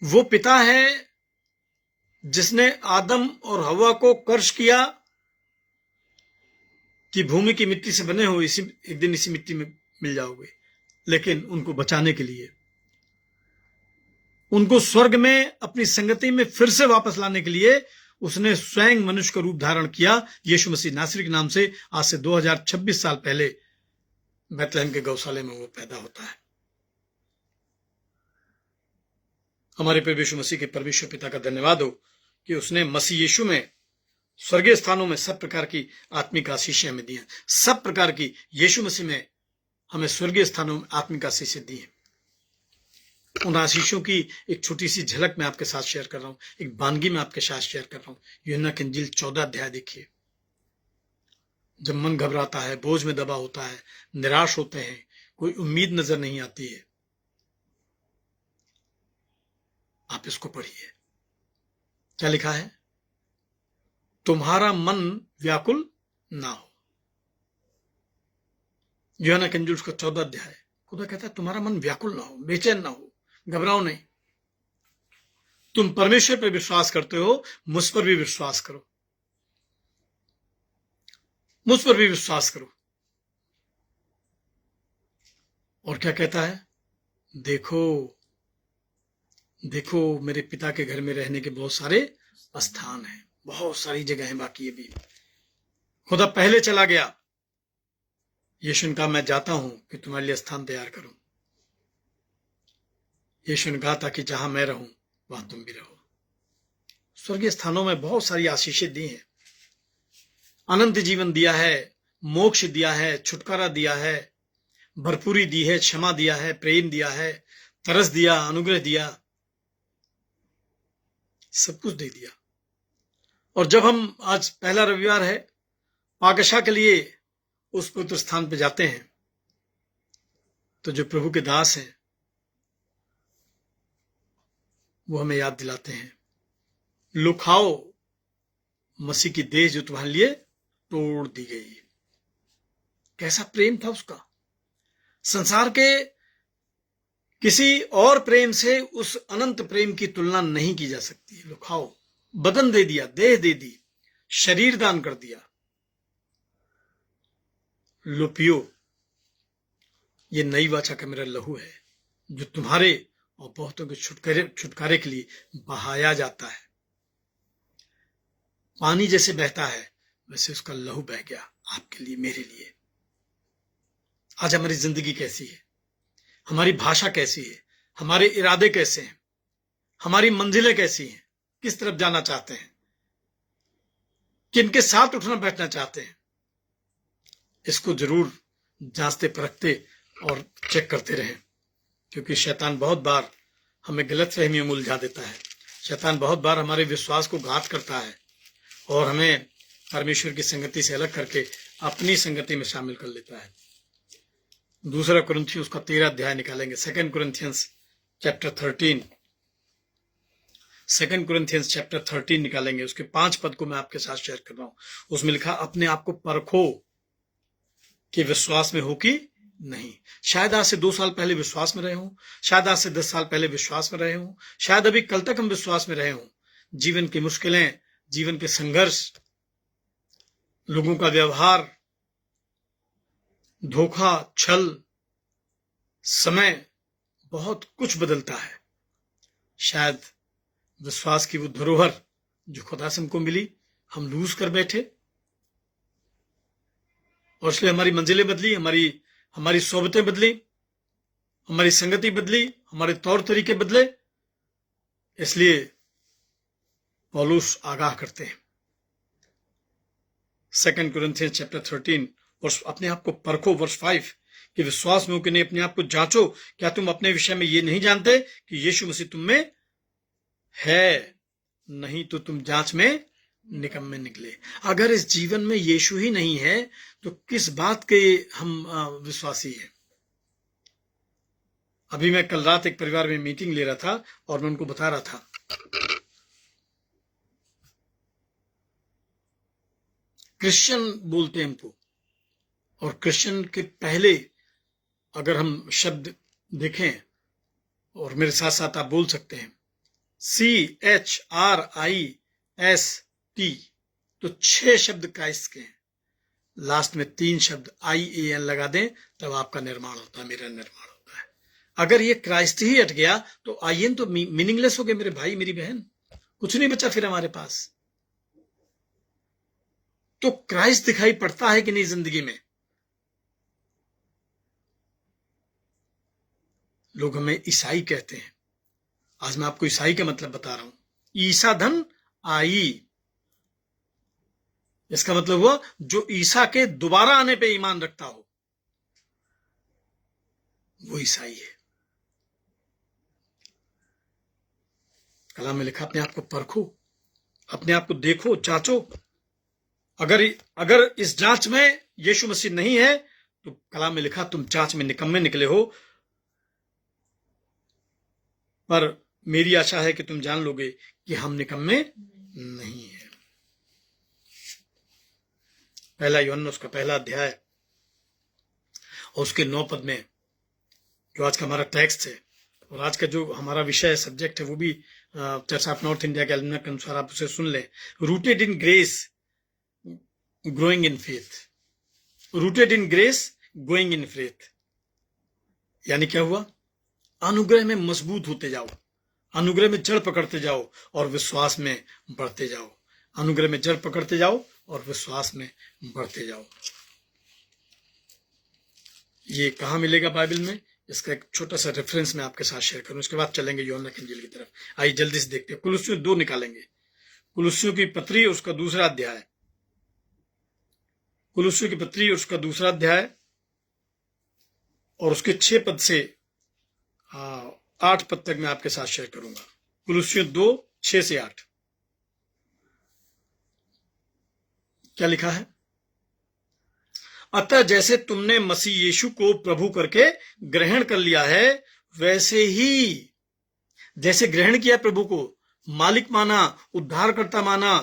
वो पिता है जिसने आदम और हवा को कर्ष किया कि भूमि की मिट्टी से बने हो, एक दिन इसी मिट्टी में मिल जाओगे, लेकिन उनको बचाने के लिए, उनको स्वर्ग में अपनी संगति में फिर से वापस लाने के लिए उसने स्वयं मनुष्य का रूप धारण किया। यीशु मसीह नासरी के नाम से आज से 2026 साल पहले बैतलहम के गौशाले में वो पैदा होता है। हमारे प्रभु यीशु मसीह के परमेश्वर पिता का धन्यवाद हो कि उसने मसीह यीशु में स्वर्गीय स्थानों में सब प्रकार की आत्मिक आशीषें हमें दी हैं। सब प्रकार की यीशु मसीह में हमें स्वर्गीय स्थानों में आत्मिक आशीषें दी हैं। उन आशीषों की एक छोटी सी झलक मैं आपके साथ शेयर कर रहा हूं, एक वानगी में आपके साथ शेयर कर रहा हूं। यूहन्ना की इंजील 14 अध्याय देखिए। जब मन घबराता है, बोझ में दबा होता है, निराश होते हैं, कोई उम्मीद नजर नहीं आती है, आप इसको पढ़िए। क्या लिखा है? तुम्हारा मन व्याकुल ना हो। यूहन्ना की इंजील उसका 14 अध्याय। खुदा कहता है तुम्हारा मन व्याकुल ना हो, बेचैन ना हो, घबराओ नहीं। तुम परमेश्वर पर विश्वास करते हो, मुझ पर भी विश्वास करो, मुझ पर भी विश्वास करो। और क्या कहता है? देखो देखो मेरे पिता के घर में रहने के बहुत सारे स्थान हैं, बहुत सारी जगह हैं बाकी अभी। खुदा पहले चला गया। यीशु ने कहा मैं जाता हूं कि तुम्हारे लिए स्थान तैयार करूं। यीशु ने कहा था कि जहां मैं रहूं वहां तुम भी रहो। स्वर्गीय स्थानों में बहुत सारी आशीषें दी हैं, अनंत जीवन दिया है, मोक्ष दिया है, छुटकारा दिया है, भरपूरी दी है, क्षमा दिया है, प्रेम दिया है, तरस दिया, अनुग्रह दिया, सब कुछ दे दिया। और जब हम आज पहला रविवार है, पाकशाह के लिए उस पवित्र स्थान पे जाते हैं, तो जो प्रभु के दास हैं वो हमें याद दिलाते हैं, लो खाओ मसीह की देह जो तुम्हारे लिए तोड़ दी गई। कैसा प्रेम था उसका। संसार के किसी और प्रेम से उस अनंत प्रेम की तुलना नहीं की जा सकती। लो खाओ, बदन दे दिया, देह दे दी, शरीर दान कर दिया, लो पियो, ये नई वाचा का मेरा लहू है जो तुम्हारे और बहुतों के छुटकारे के लिए बहाया जाता है। पानी जैसे बहता है वैसे उसका लहू बह गया आपके लिए, मेरे लिए। आज हमारी जिंदगी कैसी है, हमारी भाषा कैसी है, हमारे इरादे कैसे हैं, हमारी मंजिलें कैसी हैं, किस तरफ जाना चाहते हैं, किनके साथ उठना बैठना चाहते हैं, इसको जरूर जांचते परखते और चेक करते रहें, क्योंकि शैतान बहुत बार हमें गलत फहमियों में उलझा देता है। शैतान बहुत बार हमारे विश्वास को घात करता है और हमें परमेश्वर की संगति से अलग करके अपनी संगति में शामिल कर लेता है। दूसरा कुरिन्थियों उसका 13 अध्याय निकालेंगे, 2 Corinthians चैप्टर 13, 2 Corinthians चैप्टर 13 निकालेंगे। उसके 5 पद को मैं आपके साथ शेयर कर रहा हूं। उसमें लिखा, अपने आप को परखो कि विश्वास में हो कि नहीं। शायद आज से 2 साल पहले विश्वास में रहे हों, शायद आज से 10 साल पहले विश्वास में रहे हों, शायद अभी कल तक हम विश्वास में रहे हों। जीवन की मुश्किलें, जीवन के संघर्ष, लोगों का व्यवहार, धोखा, छल, समय, बहुत कुछ बदलता है। शायद विश्वास की वो धरोहर जो खुदा से हमको मिली हम लूज कर बैठे, और इसलिए हमारी मंजिलें बदली, हमारी सोबतें बदली, हमारी संगति बदली, हमारे तौर तरीके बदले। इसलिए पौलुस आगाह करते हैं 2 Corinthians चैप्टर 13, और अपने आप को परखो, वर्स 5, कि विश्वास में हो कि नहीं, अपने आप को जांचो, क्या तुम अपने विषय में ये नहीं जानते कि यीशु मसीह तुम में है, नहीं तो तुम जांच में निकम्मे निकले। अगर इस जीवन में यीशु ही नहीं है तो किस बात के हम विश्वासी हैं। अभी मैं कल रात एक परिवार में मीटिंग ले रहा था और मैं उनको बता रहा था, क्रिश्चियन बोलते हैं हमको, और क्रिश्चियन के पहले अगर हम शब्द देखें, और मेरे साथ साथ आप बोल सकते हैं, CHRIST, तो 6 शब्द क्राइस्ट के हैं। लास्ट में 3 शब्द IAN लगा दें, तब आपका निर्माण होता है, मेरा निर्माण होता है। अगर ये क्राइस्ट ही हट गया तो IN तो मीनिंगलेस हो गए मेरे भाई, मेरी बहन, कुछ नहीं बचा फिर हमारे पास। तो क्राइस्ट दिखाई पड़ता है कि नहीं जिंदगी में। लोग हमें ईसाई कहते हैं, आज मैं आपको ईसाई का मतलब बता रहा हूं। ईसा धन आई, इसका मतलब हुआ जो ईसा के दोबारा आने पे ईमान रखता हो वो ईसाई है। कलाम में लिखा, अपने आप को परखो, अपने आप को देखो, जांचो। अगर इस जांच में यीशु मसीह नहीं है तो कलाम में लिखा तुम जांच में निकम्मे निकले हो। पर मेरी आशा है कि तुम जान लोगे कि हम निकम्मे नहीं है। 1 यूहन्ना उसका 1 अध्याय और उसके 9 पद में जो आज का हमारा टेक्स्ट है और आज का जो हमारा विषय सब्जेक्ट है वो भी चर्च ऑफ नॉर्थ इंडिया के अलमना के अनुसार आप उसे सुन लें। Rooted in grace growing in faith, rooted in grace going in faith, यानी क्या हुआ, अनुग्रह में मजबूत होते जाओ, अनुग्रह में जड़ पकड़ते जाओ और विश्वास में बढ़ते जाओ। अनुग्रह में जड़ पकड़ते जाओ और विश्वास में बढ़ते जाओ। ये कहां मिलेगा बाइबल में, इसका एक छोटा सा रेफरेंस मैं आपके साथ शेयर करूं, उसके बाद चलेंगे यूहन्ना की इंजील की तरफ। आइए जल्दी से देखते हैं। कुलुस्सियों 2 निकालेंगे, कुलुस्सियों की पत्री उसका 2 अध्याय, कुलुस्सियों की पत्री उसका 2 अध्याय और उसके 6 पद से 8 पद तक मैं आपके साथ शेयर करूंगा। कुलुस्सियों 2, 6 से 8 क्या लिखा है, अतः जैसे तुमने मसीह यीशु को प्रभु करके ग्रहण कर लिया है, वैसे ही जैसे ग्रहण किया प्रभु को, मालिक माना, उद्धारकर्ता माना,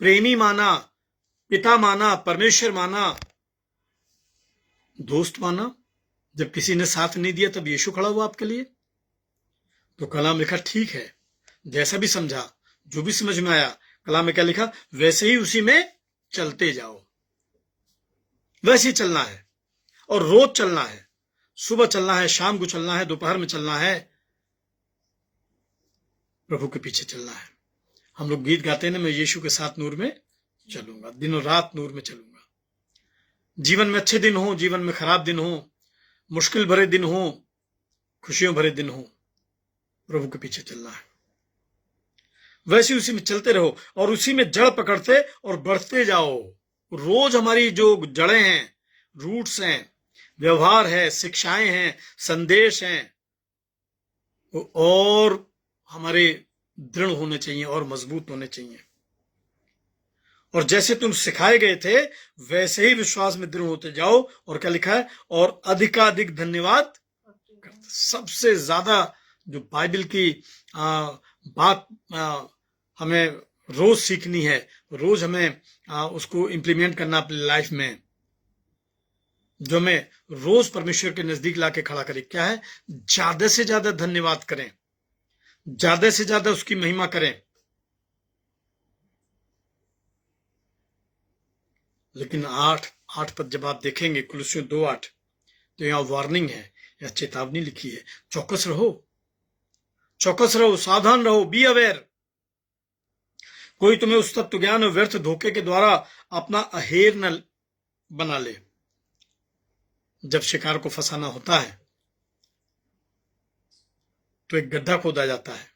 प्रेमी माना, पिता माना, परमेश्वर माना, दोस्त माना, जब किसी ने साथ नहीं दिया तब यीशु खड़ा हुआ आपके लिए। तो कलाम लिखा ठीक है, जैसा भी समझा, जो भी समझ में आया, कलाम में क्या लिखा, वैसे ही उसी में चलते जाओ। वैसे ही चलना है और रोज चलना है। सुबह चलना है, शाम को चलना है, दोपहर में चलना है, प्रभु के पीछे चलना है। हम लोग गीत गाते हैं ना, मैं यीशु के साथ नूर में चलूंगा, दिनों रात नूर में चलूंगा। जीवन में अच्छे दिन हो, जीवन में खराब दिन हो, मुश्किल भरे दिन हो, खुशियों भरे दिन हो, प्रभु के पीछे चलना है। वैसे उसी में चलते रहो और उसी में जड़ पकड़ते और बढ़ते जाओ। रोज हमारी जो जड़ें हैं, रूट्स हैं, व्यवहार है, शिक्षाएं हैं, संदेश हैं, वो और हमारे दृढ़ होने चाहिए और मजबूत होने चाहिए। और जैसे तुम सिखाए गए थे वैसे ही विश्वास में दृढ़ होते जाओ। और क्या लिखा है, और अधिकाधिक धन्यवाद करते। सबसे ज्यादा जो बाइबल की बात हमें रोज सीखनी है, रोज हमें उसको इंप्लीमेंट करना अपनी लाइफ में, जो हमें रोज परमेश्वर के नजदीक लाके खड़ा करे, क्या है, ज्यादा से ज्यादा धन्यवाद करें, ज्यादा से ज्यादा उसकी महिमा करें। लेकिन 8 पद जब आप देखेंगे, कुलुस्सियों 2:8, तो यहाँ वार्निंग है, या चेतावनी लिखी है, चौकस रहो, चौकस रहो, सावधान रहो, बी अवेयर। कोई तुम्हें उस तत्व ज्ञान और व्यर्थ धोखे के द्वारा अपना अहेर न बना ले। जब शिकार को फंसाना होता है तो एक गड्ढा खोदा जाता है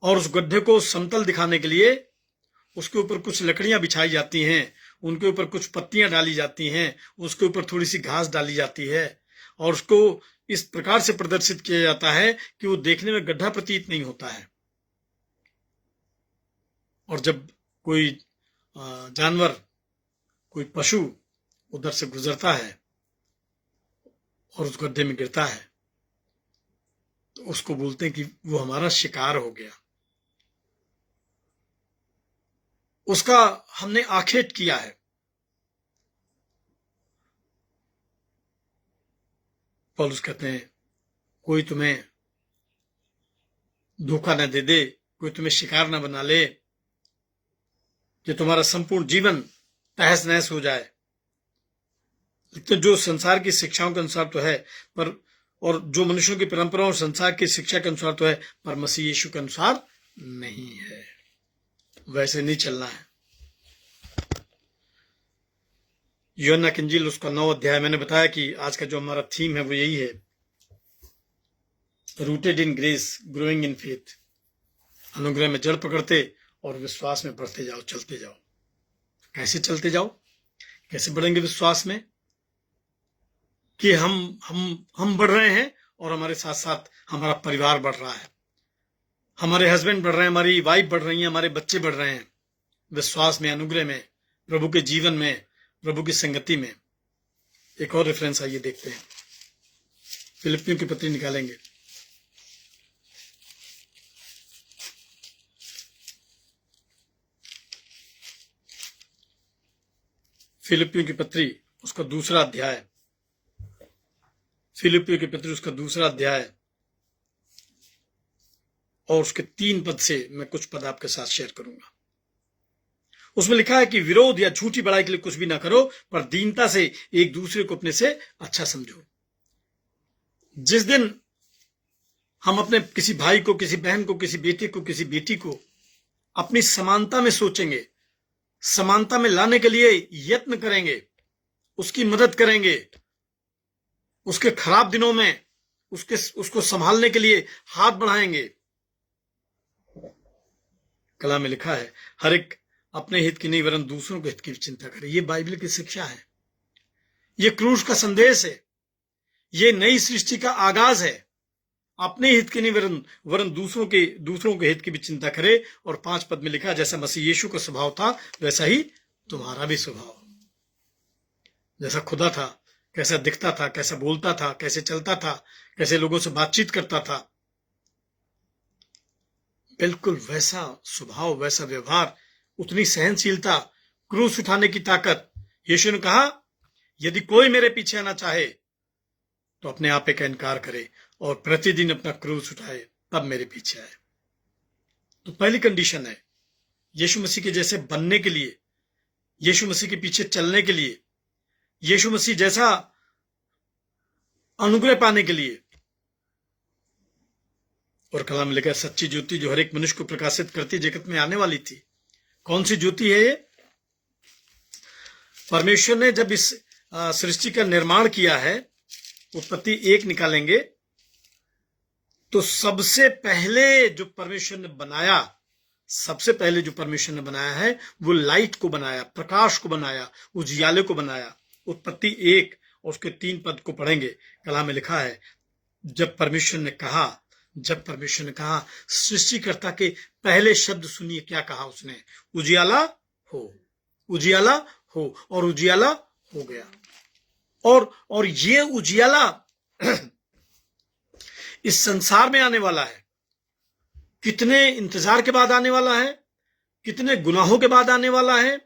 और उस गड्ढे को समतल दिखाने के लिए उसके ऊपर कुछ लकड़ियां बिछाई जाती हैं, उनके ऊपर कुछ पत्तियां डाली जाती हैं, उसके ऊपर थोड़ी सी घास डाली जाती है और उसको इस प्रकार से प्रदर्शित किया जाता है कि वो देखने में गड्ढा प्रतीत नहीं होता है। और जब कोई जानवर, कोई पशु उधर से गुजरता है और उस गड्ढे में गिरता है तो उसको बोलते हैं कि वो हमारा शिकार हो गया, उसका हमने आखेट किया है। पौलुस कहते हैं, कोई तुम्हें धोखा न दे दे, कोई तुम्हें शिकार न बना ले कि तुम्हारा संपूर्ण जीवन तहस नहस हो जाए। तो जो संसार की शिक्षाओं के अनुसार तो है, पर और जो मनुष्यों की परंपरा और संसार की शिक्षा के अनुसार तो है, पर मसीह यीशु के अनुसार नहीं है। वैसे नहीं चलना है। यूहन्ना की इंजील उसका 9 अध्याय, मैंने बताया कि आज का जो हमारा थीम है वो यही है, rooted in grace, growing in faith. अनुग्रह में जड़ पकड़ते और विश्वास में बढ़ते जाओ, चलते जाओ। कैसे चलते जाओ, कैसे बढ़ेंगे विश्वास में, कि हम बढ़ रहे हैं और हमारे साथ साथ हमारा परिवार बढ़ रहा है, हमारे हस्बैंड बढ़ रहे हैं, हमारी वाइफ बढ़ रही है, हमारे बच्चे बढ़ रहे हैं, विश्वास में, अनुग्रह में, प्रभु के जीवन में, प्रभु की संगति में। एक और रेफरेंस आइए देखते हैं, फिलिपियों की पत्री निकालेंगे। फिलिपियों की पत्री उसका दूसरा अध्याय, फिलिपियों की पत्री उसका दूसरा अध्याय और उसके 3 पद से मैं कुछ पद आपके साथ शेयर करूंगा। उसमें लिखा है कि विरोध या झूठी बड़ाई के लिए कुछ भी ना करो, पर दीनता से एक दूसरे को अपने से अच्छा समझो। जिस दिन हम अपने किसी भाई को, किसी बहन को, किसी बेटे को, किसी बेटी को अपनी समानता में सोचेंगे, समानता में लाने के लिए यत्न करेंगे, उसकी मदद करेंगे, उसके खराब दिनों में उसको संभालने के लिए हाथ बढ़ाएंगे। कलाम में लिखा है, हर एक अपने हित की नहीं वरन दूसरों के हित की चिंता करे। ये बाइबल की शिक्षा है, ये क्रूस का संदेश है, ये नई सृष्टि का आगाज है। अपने हित की नहीं वरन दूसरों के हित की भी चिंता करे। और 5 पद में लिखा, जैसा मसीह यीशु का स्वभाव था वैसा ही तुम्हारा भी स्वभाव। जैसा खुदा था, कैसा दिखता था, कैसा बोलता था, कैसे चलता था, कैसे लोगों से बातचीत करता था, बिल्कुल वैसा स्वभाव, वैसा व्यवहार, उतनी सहनशीलता, क्रूस उठाने की ताकत। यीशु ने कहा यदि कोई मेरे पीछे आना चाहे तो अपने आपे का इनकार करे और प्रतिदिन अपना क्रूस उठाए, तब मेरे पीछे आए। तो पहली कंडीशन है यीशु मसीह के जैसे बनने के लिए, यीशु मसीह के पीछे चलने के लिए, यीशु मसीह जैसा अनुग्रह पाने के लिए। और कलाम में लिखा है सच्ची ज्योति जो हर एक मनुष्य को प्रकाशित करती जगत में आने वाली थी। कौन सी ज्योति है ये? परमेश्वर ने जब इस सृष्टि का निर्माण किया है, उत्पत्ति 1 निकालेंगे तो सबसे पहले जो परमेश्वर ने बनाया, सबसे पहले जो परमेश्वर ने बनाया है वो लाइट को बनाया, प्रकाश को बनाया, उजियाले को बनाया। उत्पत्ति 1 और उसके 3 पद को पढ़ेंगे। कलाम में लिखा है जब परमेश्वर ने कहा, सृष्टिकर्ता के पहले शब्द सुनिए क्या कहा उसने, उजियाला हो, उजियाला हो, और उजियाला हो गया। और ये उजियाला इस संसार में आने वाला है। कितने इंतजार के बाद आने वाला है, कितने गुनाहों के बाद आने वाला है,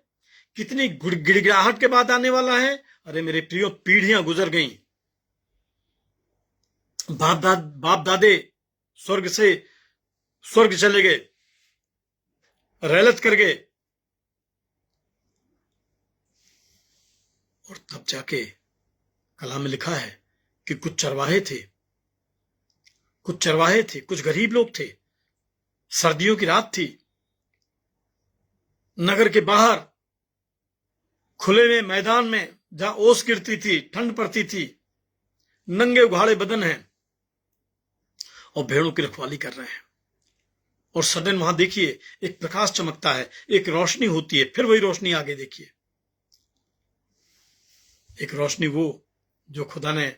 कितनी गिड़गिड़ाहट के बाद आने वाला है। अरे मेरे प्रियो, पीढ़ियां गुजर गईं, बाप दादे स्वर्ग से स्वर्ग चले गए, रैलत कर गए, और तब जाके कलाम में लिखा है कि कुछ चरवाहे थे, कुछ गरीब लोग थे। सर्दियों की रात थी, नगर के बाहर खुले में मैदान में जहां ओस गिरती थी, ठंड पड़ती थी, नंगे उघाड़े बदन हैं और भेड़ों की रखवाली कर रहे हैं। और सडन वहां देखिए एक प्रकाश चमकता है, एक रोशनी होती है, फिर वही रोशनी आगे देखिए, एक रोशनी वो जो खुदा ने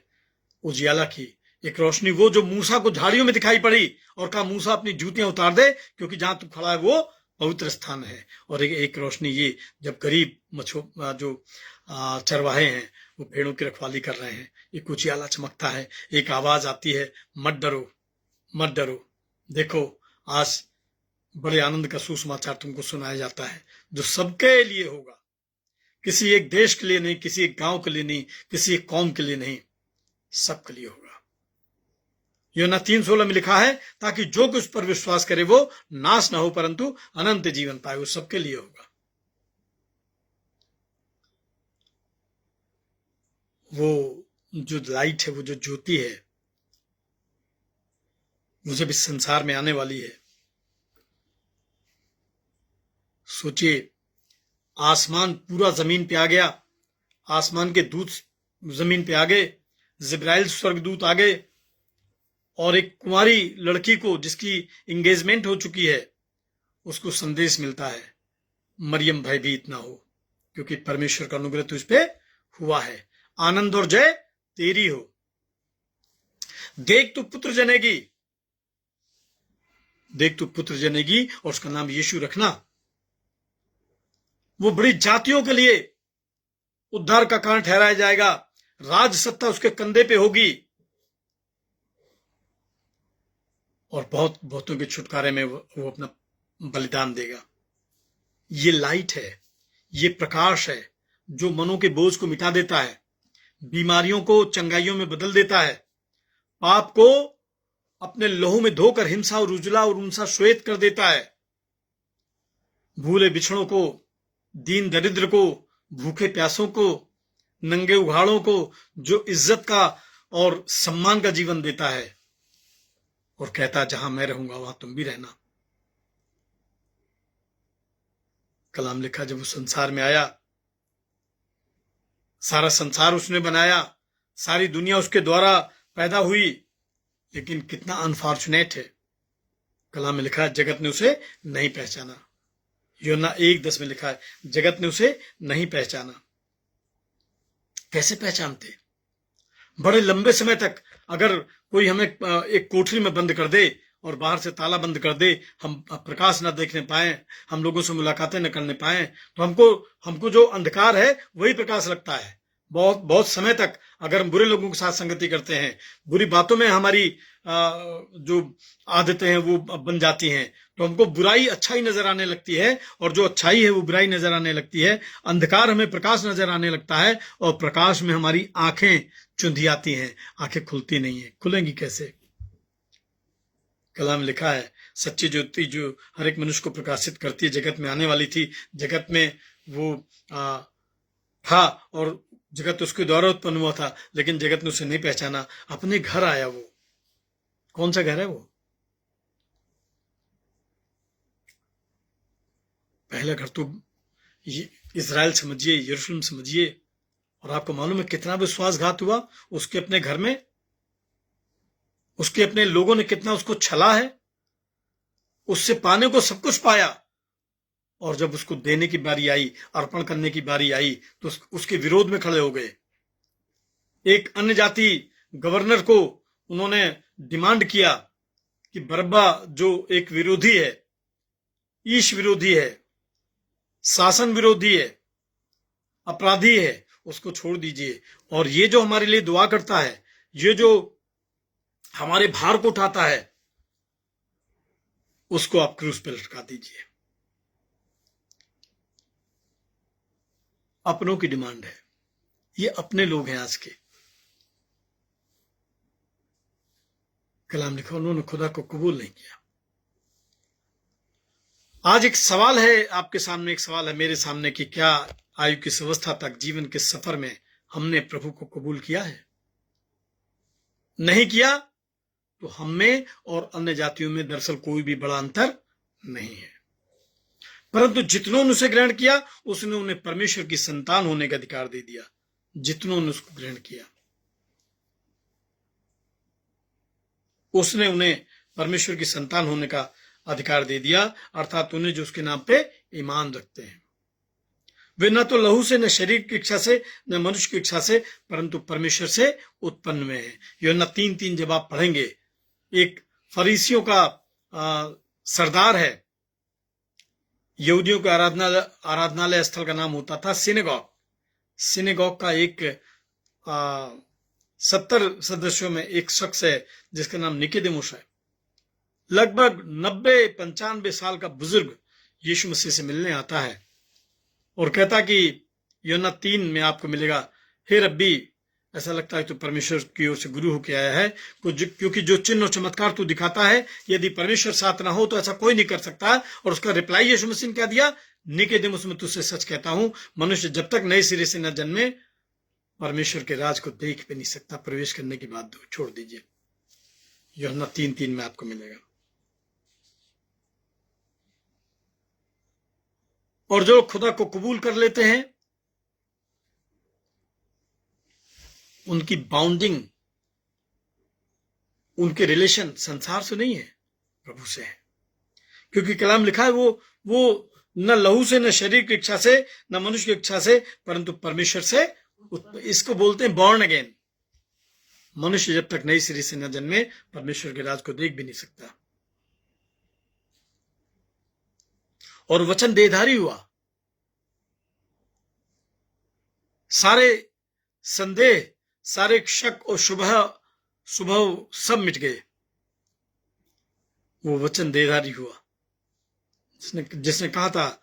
उजियाला की, एक रोशनी वो जो मूसा को झाड़ियों में दिखाई पड़ी और कहा मूसा अपनी जूतियां उतार दे क्योंकि जहां तू खड़ा है वो पवित्र स्थान है। और एक रोशनी ये जब गरीब जो चरवाहे हैं वो भेड़ों की रखवाली कर रहे हैं, एक उजियाला चमकता है, एक आवाज आती है, मत डरो मत डरो। देखो आज बड़े आनंद का सुसमाचार तुमको सुनाया जाता है जो सबके लिए होगा, किसी एक देश के लिए नहीं, किसी एक गांव के लिए नहीं, किसी एक कौम के लिए नहीं, सबके लिए होगा। यूहन्ना 3:16 में लिखा है ताकि जो कुछ पर विश्वास करे वो नाश ना हो परंतु अनंत जीवन पाए। वो सबके लिए होगा। वो जो लाइट है, वो जो ज्योति है, वो जब इस संसार में आने वाली है, सोचिए आसमान पूरा जमीन पे आ गया, आसमान के दूत जमीन पे आ गए, जिब्राइल स्वर्गदूत आ गए और एक कुंवारी लड़की को जिसकी एंगेजमेंट हो चुकी है उसको संदेश मिलता है, मरियम भयभीत ना हो क्योंकि परमेश्वर का अनुग्रह तुझ पे हुआ है, आनंद और जय तेरी हो। देख तू पुत्र जनेगी, देख तू पुत्र जनेगी और उसका नाम यीशु रखना। वो बड़ी जातियों के लिए उद्धार का कारण ठहराया जाएगा, राज सत्ता उसके कंधे पे होगी और बहुतों के छुटकारे में वो अपना बलिदान देगा। ये लाइट है, ये प्रकाश है जो मनों के बोझ को मिटा देता है, बीमारियों को चंगाइयों में बदल देता है, पाप को अपने लहू में धोकर हिंसा और उजला और उनसा श्वेत कर देता है, भूले बिछड़ों को, दीन दरिद्र को, भूखे प्यासों को, नंगे उघाड़ों को जो इज्जत का और सम्मान का जीवन देता है और कहता जहां मैं रहूंगा वहां तुम भी रहना। कलाम लिखा जब वो संसार में आया, सारा संसार उसने बनाया, सारी दुनिया उसके द्वारा पैदा हुई, लेकिन कितना अनफॉर्चुनेट है। कलाम में लिखा है जगत ने उसे नहीं पहचाना। यूहन्ना 1:10 में लिखा है जगत ने उसे नहीं पहचाना। कैसे पहचानते? बड़े लंबे समय तक अगर कोई हमें एक कोठरी में बंद कर दे और बाहर से ताला बंद कर दे, हम प्रकाश न देखने पाए, हम लोगों से मुलाकातें न करने पाए, तो हमको जो अंधकार है वही प्रकाश लगता है। बहुत बहुत समय तक अगर हम बुरे लोगों के साथ संगति करते हैं, बुरी बातों में हमारी जो आदतें हैं वो बन जाती हैं, तो हमको बुराई अच्छाई नजर आने लगती है, और जो अच्छाई है वो बुराई नजर आने लगती है। अंधकार हमें प्रकाश नजर आने लगता है, और प्रकाश में हमारी आंखें चुंधियाती हैं, आंखें खुलती नहीं है। खुलेंगी कैसे? कलाम लिखा है, सच्ची ज्योति जो हर एक मनुष्य को प्रकाशित करती है, जगत में आने वाली थी, जगत में वो था और जगत उसके द्वारा उत्पन्न हुआ था, लेकिन जगत ने उसे नहीं पहचाना। अपने घर आया वो। कौन सा घर है वो? पहला घर तो इजराइल समझिए, यरूशलेम समझिए, और आपको मालूम है कितना विश्वासघात हुआ उसके अपने घर में। उसके अपने लोगों ने कितना उसको छला है। उससे पाने को सब कुछ पाया, और जब उसको देने की बारी आई, अर्पण करने की बारी आई, तो उसके विरोध में खड़े हो गए। एक अन्य जाति गवर्नर को उन्होंने डिमांड किया कि बरब्बा जो एक विरोधी है, ईश विरोधी है, शासन विरोधी है, अपराधी है, उसको छोड़ दीजिए, और ये जो हमारे लिए दुआ करता है, ये जो हमारे भार को उठाता है, उसको आप क्रूस पे लटका दीजिए। अपनों की डिमांड है। ये अपने लोग हैं आज के। कलाम लिखा, उन्होंने खुदा को कबूल नहीं किया। आज एक सवाल है आपके सामने, एक सवाल है मेरे सामने कि क्या आयु की अवस्था तक जीवन के सफर में हमने प्रभु को कबूल किया है? नहीं किया तो हम में और अन्य जातियों में दरअसल कोई भी बड़ा अंतर नहीं है। परंतु जितनों ने उसे ग्रहण किया, उसने उन्हें परमेश्वर की संतान होने का अधिकार दे दिया। जितनों ने उसको ग्रहण किया, उसने उन्हें परमेश्वर की संतान होने का अधिकार दे दिया, अर्थात उन्हें जो उसके नाम पे ईमान रखते हैं। वे न तो लहू से, न शरीर की इच्छा से, न मनुष्य की इच्छा से, परंतु परमेश्वर से उत्पन्न हुए हैं। यूहन्ना 3:3 जब आप पढ़ेंगे, एक फरीसियों का सरदार है, यहूदियों के आराधनालय स्थल का नाम होता था सिनेगॉग। सिनेगॉग का एक 70 सदस्यों में एक शख्स है जिसका नाम निकोदेमुस है। लगभग 90-95 साल का बुजुर्ग यीशु मसीह से मिलने आता है और कहता कि यूहन्ना 3 में आपको मिलेगा, हे रब्बी, ऐसा लगता है तो परमेश्वर की ओर से गुरु होके आया है, क्योंकि जो चिन्ह और चमत्कार तू दिखाता है, यदि परमेश्वर साथ ना हो तो ऐसा कोई नहीं कर सकता। और उसका रिप्लाई यीशु मसीह ने क्या दिया? निकोदेमुस, मैं तुझसे सच कहता हूं, मनुष्य जब तक नए सिरे से न जन्मे परमेश्वर के राज को देख भी नहीं सकता। प्रवेश करने की बात छोड़ दीजिए। यूहन्ना 3:3 में आपको मिलेगा। और जो खुदा को कबूल कर लेते हैं, उनकी बाउंडिंग, उनके रिलेशन संसार से नहीं है, प्रभु से है। क्योंकि कलाम लिखा है, वो न लहू से, न शरीर की इच्छा से, न मनुष्य की इच्छा से, परंतु परमेश्वर से। इसको बोलते हैं बॉर्न अगेन। मनुष्य जब तक नई सिरे से न जन्मे परमेश्वर के राज को देख भी नहीं सकता। और वचन देहधारी हुआ। सारे संदेह, सारे शक और सुबह सब मिट गए। वो वचन देहधारी हुआ, जिसने कहा था,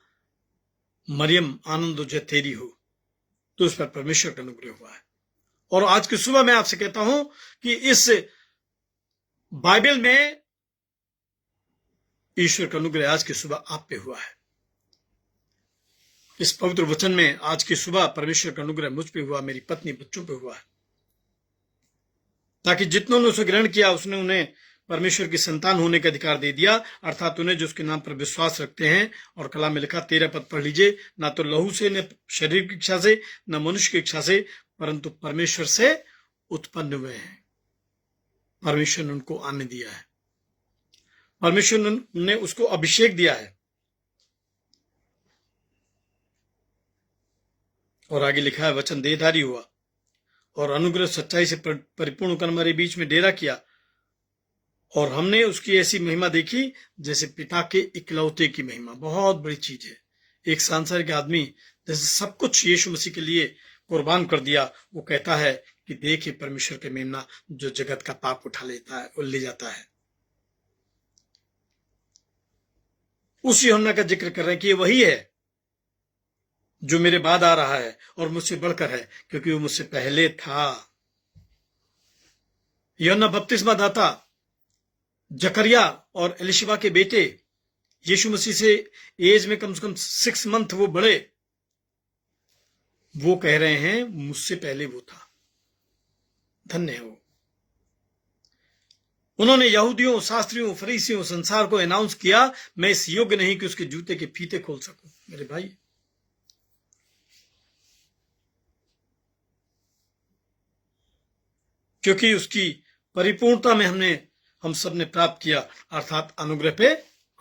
मरियम आनंद हो जय तेरी हो, तो उस पर परमेश्वर का अनुग्रह हुआ है। और आज की सुबह मैं आपसे कहता हूं कि इस बाइबल में ईश्वर का अनुग्रह आज की सुबह आप पे हुआ है। इस पवित्र वचन में आज की सुबह परमेश्वर का अनुग्रह मुझ पे हुआ, मेरी पत्नी, बच्चों पे हुआ है, ताकि जितनों ने उसे ग्रहण किया, उसने उन्हें परमेश्वर की संतान होने का अधिकार दे दिया, अर्थात उन्हें जो उसके नाम पर विश्वास रखते हैं। और कलाम में लिखा, 13 पद पढ़ लीजिए, ना तो लहू से, न शरीर की इच्छा से, न मनुष्य की इच्छा से, परंतु परमेश्वर से उत्पन्न हुए हैं। परमेश्वर ने उनको आने दिया है, परमेश्वर ने उसको अभिषेक दिया है। और आगे लिखा है, वचन देहधारी हुआ और अनुग्रह सच्चाई से परिपूर्ण होकर हमारे बीच में डेरा किया, और हमने उसकी ऐसी महिमा देखी जैसे पिता के इकलौते की महिमा। बहुत बड़ी चीज है। एक सांसारिक आदमी जैसे सब कुछ यीशु मसीह के लिए कुर्बान कर दिया, वो कहता है कि देखिए परमेश्वर के मेमना जो जगत का पाप उठा लेता है और ले जाता है। उस यूहन्ना का जिक्र कर रहे हैं कि ये वही है जो मेरे बाद आ रहा है और मुझसे बढ़कर है, क्योंकि वो मुझसे पहले था। यूहन्ना बपतिस्मा दाता जकरिया और एलिशिबा के बेटे यीशु मसीह से एज में कम से कम 6 मंथ वो बड़े, वो कह रहे हैं मुझसे पहले वो था। धन्य है वो। उन्होंने यहूदियों, शास्त्रियों, फरीसियों, संसार को अनाउंस किया, मैं इस योग्य नहीं कि उसके जूते के फीते खोल सकूं। मेरे भाई, क्योंकि उसकी परिपूर्णता में हम सब ने प्राप्त किया, अर्थात अनुग्रह पे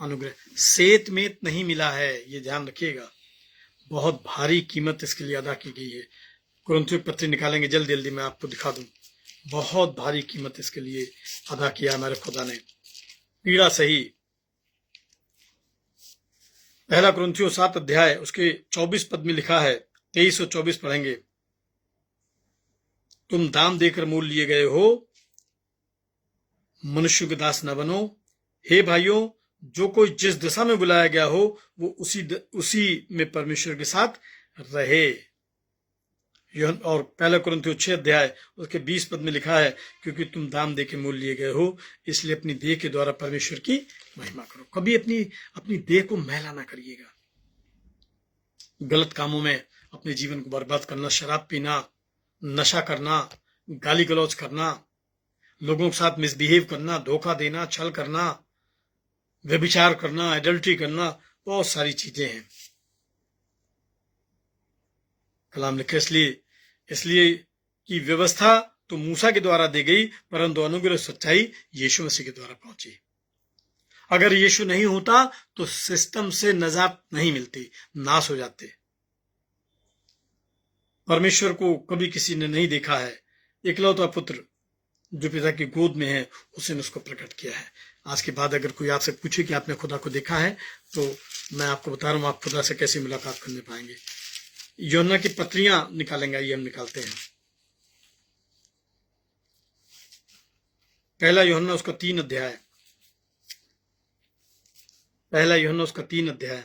अनुग्रह। सेत मेत नहीं मिला है, ये ध्यान रखिएगा। बहुत भारी कीमत इसके लिए अदा की गई है। कुरिन्थियों की पत्री निकालेंगे जल्दी जल्दी, मैं आपको दिखा दूं। बहुत भारी कीमत इसके लिए अदा किया हमारे खुदा ने, पीड़ा सही। पहला कुरिन्थियों 7 अध्याय उसके 24 पद में लिखा है, 23 और 24 पढ़ेंगे। तुम दाम देकर मोल लिए गए हो, मनुष्य के दास न बनो। हे भाइयों, जो कोई जिस दिशा में बुलाया गया हो वो उसी में परमेश्वर के साथ रहे। और पहला कुरिन्थियों 6 अध्याय उसके 20 पद में लिखा है, क्योंकि तुम दाम देके मोल लिए गए हो, इसलिए अपनी देह के द्वारा परमेश्वर की महिमा करो। कभी अपनी देह को मैला ना करिएगा। गलत कामों में अपने जीवन को बर्बाद करना, शराब पीना, नशा करना, गाली गलौज करना, लोगों के साथ मिसबिहेव करना, धोखा देना, छल करना, व्यभिचार करना, एडल्ट्री करना, बहुत सारी चीजें हैं। कलाम लिखे इसलिए कि व्यवस्था तो मूसा के द्वारा दी गई, परंतु अनुग्रह सच्चाई यीशु मसीह के द्वारा पहुंची। अगर यीशु नहीं होता तो सिस्टम से नजात नहीं मिलती, नाश हो जाते। परमेश्वर को कभी किसी ने नहीं देखा है, इकलौता पुत्र जो पिता की गोद में है उसने उसको प्रकट किया है। आज के बाद अगर कोई आपसे पूछे कि आपने खुदा को देखा है, तो मैं आपको बता रहा हूं आप खुदा से कैसे मुलाकात करने पाएंगे। यूहन्ना की पत्रियां निकालेंगे, आइए हम निकालते हैं। पहला यूहन्ना उसका 3 अध्याय, पहला यूहन्ना उसका 3 अध्याय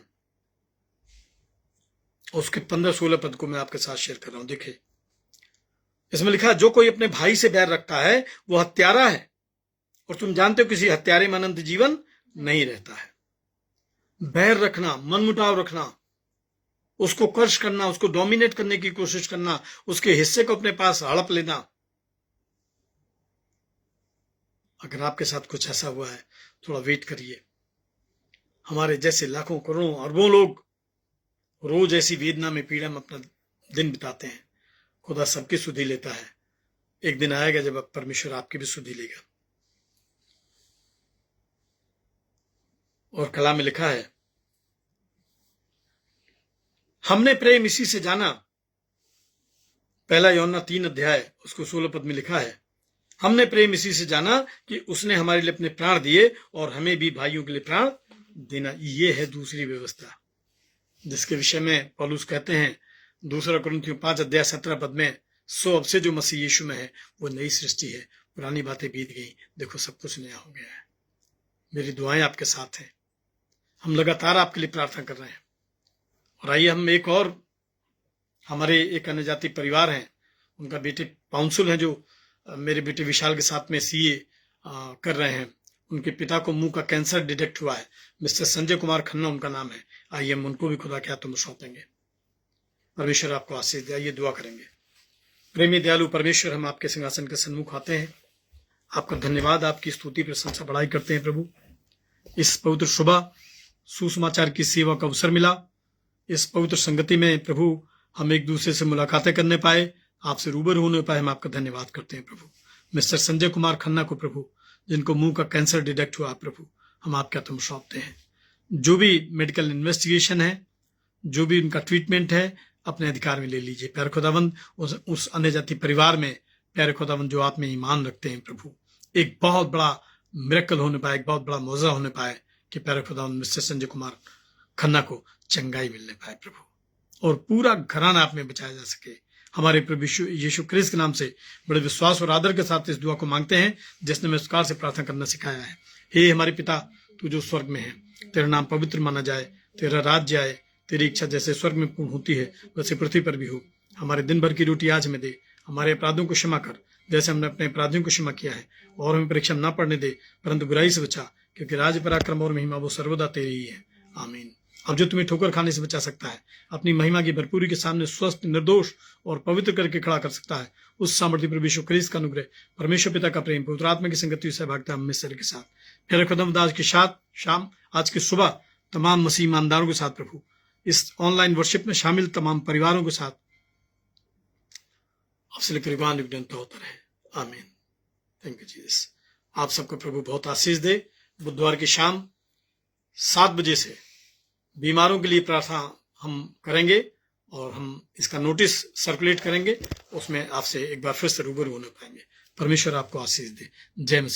उसके 15-16 पद को मैं आपके साथ शेयर कर रहा हूं। देखिए इसमें लिखा, जो कोई अपने भाई से बैर रखता है वो हत्यारा है, और तुम जानते हो किसी हत्यारे में अनंत जीवन नहीं रहता है। बैर रखना, मनमुटाव रखना, उसको कर्ष करना, उसको डोमिनेट करने की कोशिश करना, उसके हिस्से को अपने पास हड़प लेना। अगर आपके साथ कुछ ऐसा हुआ है, थोड़ा वेट करिए। हमारे जैसे लाखों करोड़ों अरबों लोग रोज ऐसी वेदना में, पीड़ा में अपना दिन बिताते हैं। खुदा सबकी सुधि लेता है। एक दिन आएगा जब परमेश्वर आपकी भी सुधि लेगा। और कलाम में लिखा है, हमने प्रेम इसी से जाना। पहला यूहन्ना 3 अध्याय उसको 16 पद में लिखा है, हमने प्रेम इसी से जाना कि उसने हमारे लिए अपने प्राण दिए, और हमें भी भाइयों के लिए प्राण देना। ये है दूसरी व्यवस्था जिसके विषय में पौलुस कहते हैं 2 कुरिन्थियों 5 अध्याय 17 पद में, सो अब से जो मसीह यीशु में है वो नई सृष्टि है, पुरानी बातें बीत गई, देखो सब कुछ नया हो गया है। मेरी दुआएं आपके साथ हैं। हम लगातार आपके लिए प्रार्थना कर रहे हैं। और आइए हम एक और, हमारे एक अन्य जाति परिवार हैं, उनका बेटे काउंसिल है जो मेरे बेटे विशाल के साथ में सीए कर रहे हैं। उनके पिता को मुंह का कैंसर डिटेक्ट हुआ है। मिस्टर संजय कुमार खन्ना उनका नाम है। आइए हम उनको भी खुदा के हाथों में सौंपेंगे। परमेश्वर आपको आशीष दे। आइए दुआ करेंगे। प्रेमी दयालु परमेश्वर, हम आपके सिंहासन के सन्मुख आते हैं। आपका धन्यवाद, आपकी स्तुति प्रशंसा बढ़ाई करते हैं प्रभु। इस पवित्र सुबह सुसमाचार की सेवा का अवसर मिला। इस पवित्र संगति में प्रभु हम एक दूसरे से मुलाकातें करने पाए, आपसे रूबरू होने पाए। हम आपका धन्यवाद करते हैं प्रभु। मिस्टर संजय कुमार खन्ना को प्रभु, जिनको मुंह का कैंसर डिटेक्ट हुआ प्रभु, हम आपके हाथों में सौंपते हैं। जो भी मेडिकल इन्वेस्टिगेशन है, जो भी उनका ट्रीटमेंट है, अपने अधिकार में ले लीजिए। प्यारे खुदावंद, उस अन्य जाति परिवार में प्यारे खुदावंद जो आप में ईमान रखते हैं प्रभु, एक बहुत बड़ा मिरेकल होने पाए, एक बहुत बड़ा मौजा होने पाए कि प्यारे खुदावंद मिस्टर संजय कुमार खन्ना को चंगाई मिलने पाए प्रभु, और पूरा घराना आप में बचाया जा सके। हमारे प्रभु यीशु क्रिस्त के नाम से बड़े विश्वास और आदर के साथ इस दुआ को मांगते हैं जिसने हमें उसकार से प्रार्थना करना सिखाया है। हे हमारे पिता, तू जो स्वर्ग में है, तेरा नाम पवित्र माना जाए, तेरा राज्य आए, तेरी इच्छा जैसे स्वर्ग में पूर्ण होती है वैसे पृथ्वी पर भी हो। हमारे दिन भर की रोटी आज हमें दे, हमारे अपराधों को क्षमा कर जैसे हमने अपने अपराधियों को क्षमा किया है, और हमें परीक्षा में न पड़ने दे परंतु बुराई से बचा, क्योंकि राज्य, पराक्रम और महिमा वो सर्वदा तेरी ही है। आमीन। अब जो तुम्हें ठोकर खाने से बचा सकता है, अपनी महिमा की भरपूरी के सामने स्वस्थ, निर्दोष और पवित्र करके खड़ा कर सकता है, उस सामर्थ्य प्रभु यीशु क्रिस्त का अनुग्रह, परमेश्वर पिता का प्रेम, पवित्र आत्मा की संगति, सहभागिता हम में सभी के साथ फिर खुदावंद आज की शाम, आज की सुबह तमाम मसीह ईमानदारों के साथ प्रभु इस ऑनलाइन वर्शिप में शामिल तमाम परिवारों के साथ आपसे लेकर युगान युग अनंत होता रहे। आमीन। Thank you Jesus. आप सबको प्रभु बहुत आशीष दे। बुधवार की शाम 7 बजे से बीमारों के लिए प्रार्थना हम करेंगे और हम इसका नोटिस सर्कुलेट करेंगे, उसमें आपसे एक बार फिर से रूबरू होने पाएंगे। परमेश्वर आपको आशीष दे। जय मसीह।